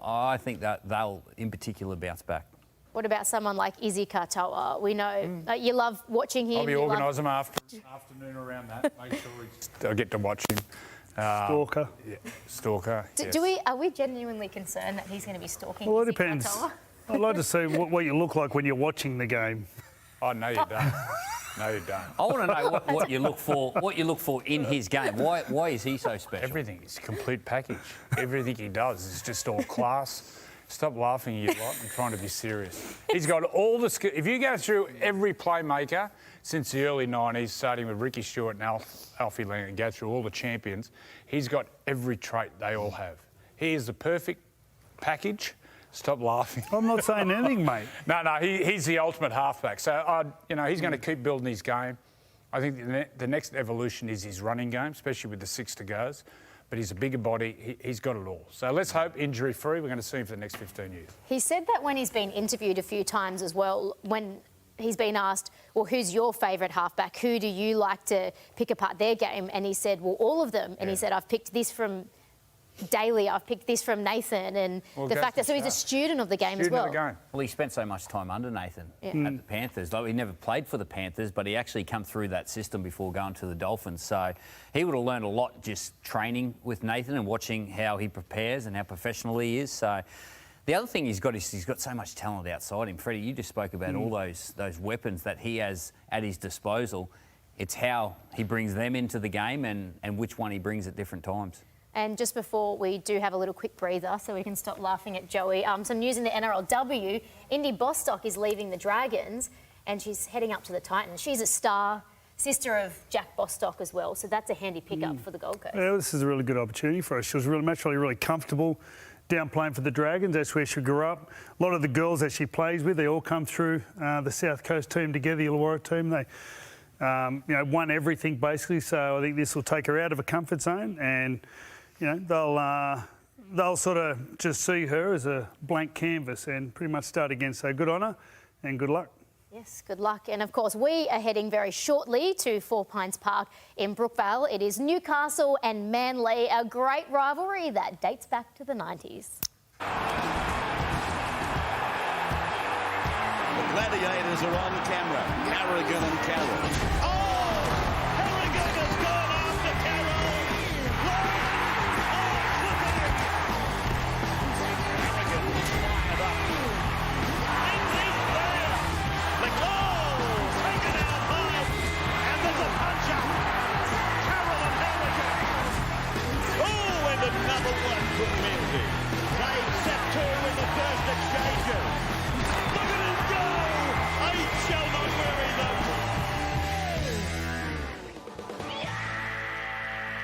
I think that they'll, in particular, bounce back. What about someone like Izzy Katoa? We know you love watching him. I'll be organising afternoon around that. Make sure I get to watch him. Stalker. Yeah, stalker. Yes. Are we genuinely concerned that he's going to be stalking? Well, it Izzy depends. Katoa? I'd like to see what you look like when you're watching the game. Oh, no, you don't. No, you don't. I want to know what you look for. What you look for in his game. Why is he so special? Everything. It's a complete package. Everything he does is just all class. Stop laughing, you lot, and trying to be serious. He's got all the skills. If you go through every playmaker since the early 90s, starting with Ricky Stewart and Alfie Lang, and go through all the champions, he's got every trait they all have. He is the perfect package. Stop laughing. I'm not saying anything, mate. No, he's the ultimate halfback. So, he's going to keep building his game. I think the next evolution is his running game, especially with the 6 to goes. But he's a bigger body. He's got it all. So let's hope injury-free. We're going to see him for the next 15 years. He said that when he's been interviewed a few times as well, when he's been asked, well, who's your favourite halfback? Who do you like to pick apart their game? And he said, well, all of them. And he said, I've picked this from Daly, I've picked this from Nathan, and the fact that he's a student of the game as well. Well, he spent so much time under Nathan at the Panthers. Like, he never played for the Panthers, but he actually come through that system before going to the Dolphins. So he would have learned a lot just training with Nathan and watching how he prepares and how professional he is. So the other thing he's got is he's got so much talent outside him. Freddie, you just spoke about all those weapons that he has at his disposal. It's how he brings them into the game and which one he brings at different times. And just before we do have a little quick breather so we can stop laughing at Joey, some news in the NRLW. Indy Bostock is leaving the Dragons and she's heading up to the Titans. She's a star, sister of Jack Bostock as well, so that's a handy pickup for the Gold Coast. Yeah, this is a really good opportunity for her. She was really comfortable down playing for the Dragons. That's where she grew up. A lot of the girls that she plays with, they all come through the South Coast team together, the Illawarra team. They won everything basically, so I think this will take her out of her comfort zone, and they'll sort of just see her as a blank canvas and pretty much start again. So good on her and good luck. Yes, good luck. And of course, we are heading very shortly to Four Pines Park in Brookvale. It is Newcastle and Manly, a great rivalry that dates back to the 90s. The Gladiators are on camera. Carrigan and Carroll. Oh! Carrigan has gone after Carroll. Carrigan fired up. It's there. The goal taken out high. And there's a puncher. Carroll and Carrigan. Oh, and another one from Mendy. They set two in the first exchanges. Look at him go! Eight shall not weary them.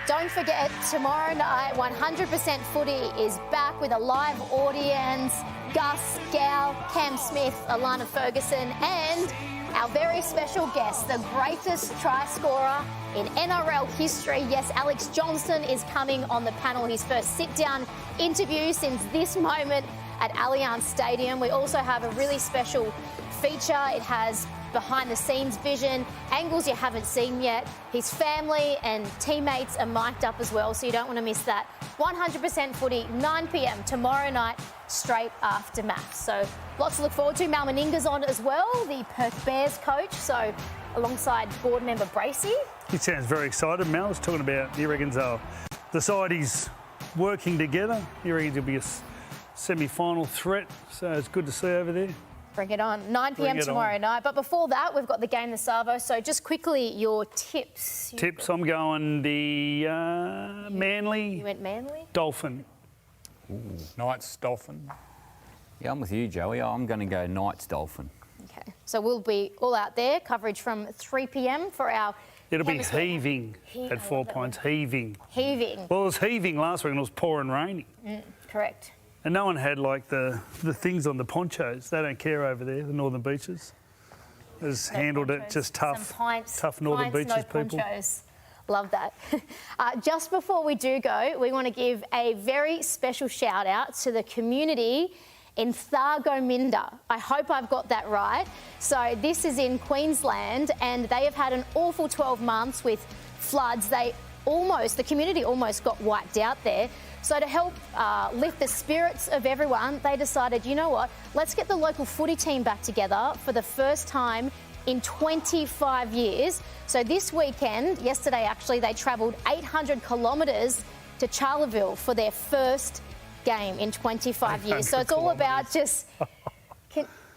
Don't forget, tomorrow night, 100% Footy is back with a live audience. Gus, Gal, Cam Smith, Alana Ferguson, and our very special guest, the greatest try scorer in NRL history. Yes, Alex Johnston is coming on the panel. His first sit-down interview since this moment at Allianz Stadium. We also have a really special feature. It has behind-the-scenes vision, angles you haven't seen yet. His family and teammates are mic'd up as well, so you don't want to miss that. 100% Footy, 9 p.m. tomorrow night, straight after maths. So lots to look forward to. Mal Meninga's on as well, the Perth Bears coach, so alongside board member Bracey. He sounds very excited. Mal was talking about, he reckons the side is working together. He reckons it'll be a semi-final threat, so it's good to see over there. Bring it on. 9 p.m. tomorrow night. But before that, we've got the game, the Savo. So just quickly, your tips. Tips, I'm going the Manly. You went Manly? Dolphin. Ooh. Knights, Dolphin. Yeah, I'm with you, Joey. I'm going to go Knights, Dolphin. Okay. So we'll be all out there. Coverage from 3 p.m. for our... It'll be heaving at 4 Pines. Heaving. Heaving. Well, it was heaving last week and it was pouring raining. Correct. And no one had like the things on the ponchos. They don't care over there, the Northern Beaches. Has handled it just tough. Tough Northern Beaches people. Ponchos. Love that. Just before we do go, we want to give a very special shout out to the community in Thargomindah. I hope I've got that right. So this is in Queensland, and they have had an awful 12 months with floods. The community almost got wiped out there. So to help lift the spirits of everyone, they decided, you know what, let's get the local footy team back together for the first time in 25 years. So this weekend, yesterday actually, they travelled 800 kilometres to Charleville for their first game in 25 years. So it's all about just...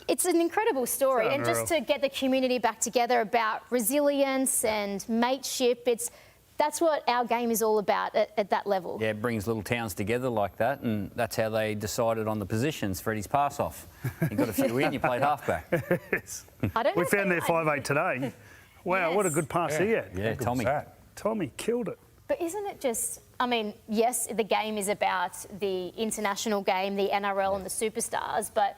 It's an incredible story. And just to get the community back together about resilience and mateship, that's what our game is all about at that level. Yeah, it brings little towns together like that, and that's how they decided on the positions. Freddy's pass-off. You got a few in, you played halfback. Yes. We found their 5'8" today. Wow, what a good pass he had. Yeah, Tommy killed it. But isn't it just... I mean, yes, the game is about the international game, the NRL and the superstars, but...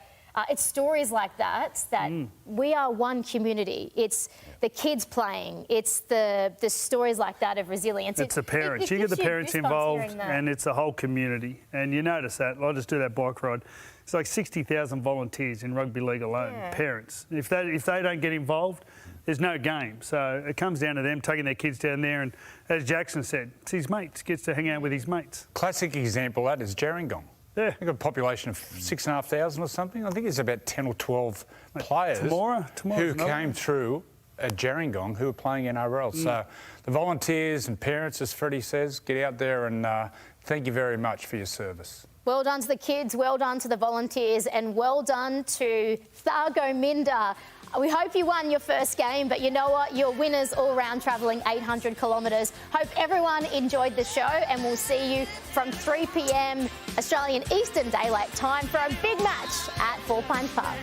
it's stories like that we are one community. It's the kids playing. It's the stories like that of resilience. It's the parents. You get the parents involved, and it's the whole community. And you notice that. I'll just do that bike ride. It's like 60,000 volunteers in rugby league alone. Yeah. Parents. If they don't get involved, there's no game. So it comes down to them taking their kids down there. And as Jackson said, it's his mates. Gets to hang out with his mates. Classic example of that is Gerringong. Yeah. They've got a population of 6,500 or something. I think there's about 10 or 12 players who came through at Gerringong who are playing NRL. So the volunteers and parents, as Freddie says, get out there and thank you very much for your service. Well done to the kids, well done to the volunteers, and well done to Thargomindah. We hope you won your first game, but you know what? You're winners all round, travelling 800 kilometres. Hope everyone enjoyed the show, and we'll see you from 3 p.m. Australian Eastern Daylight Time for a big match at Four Pines Park.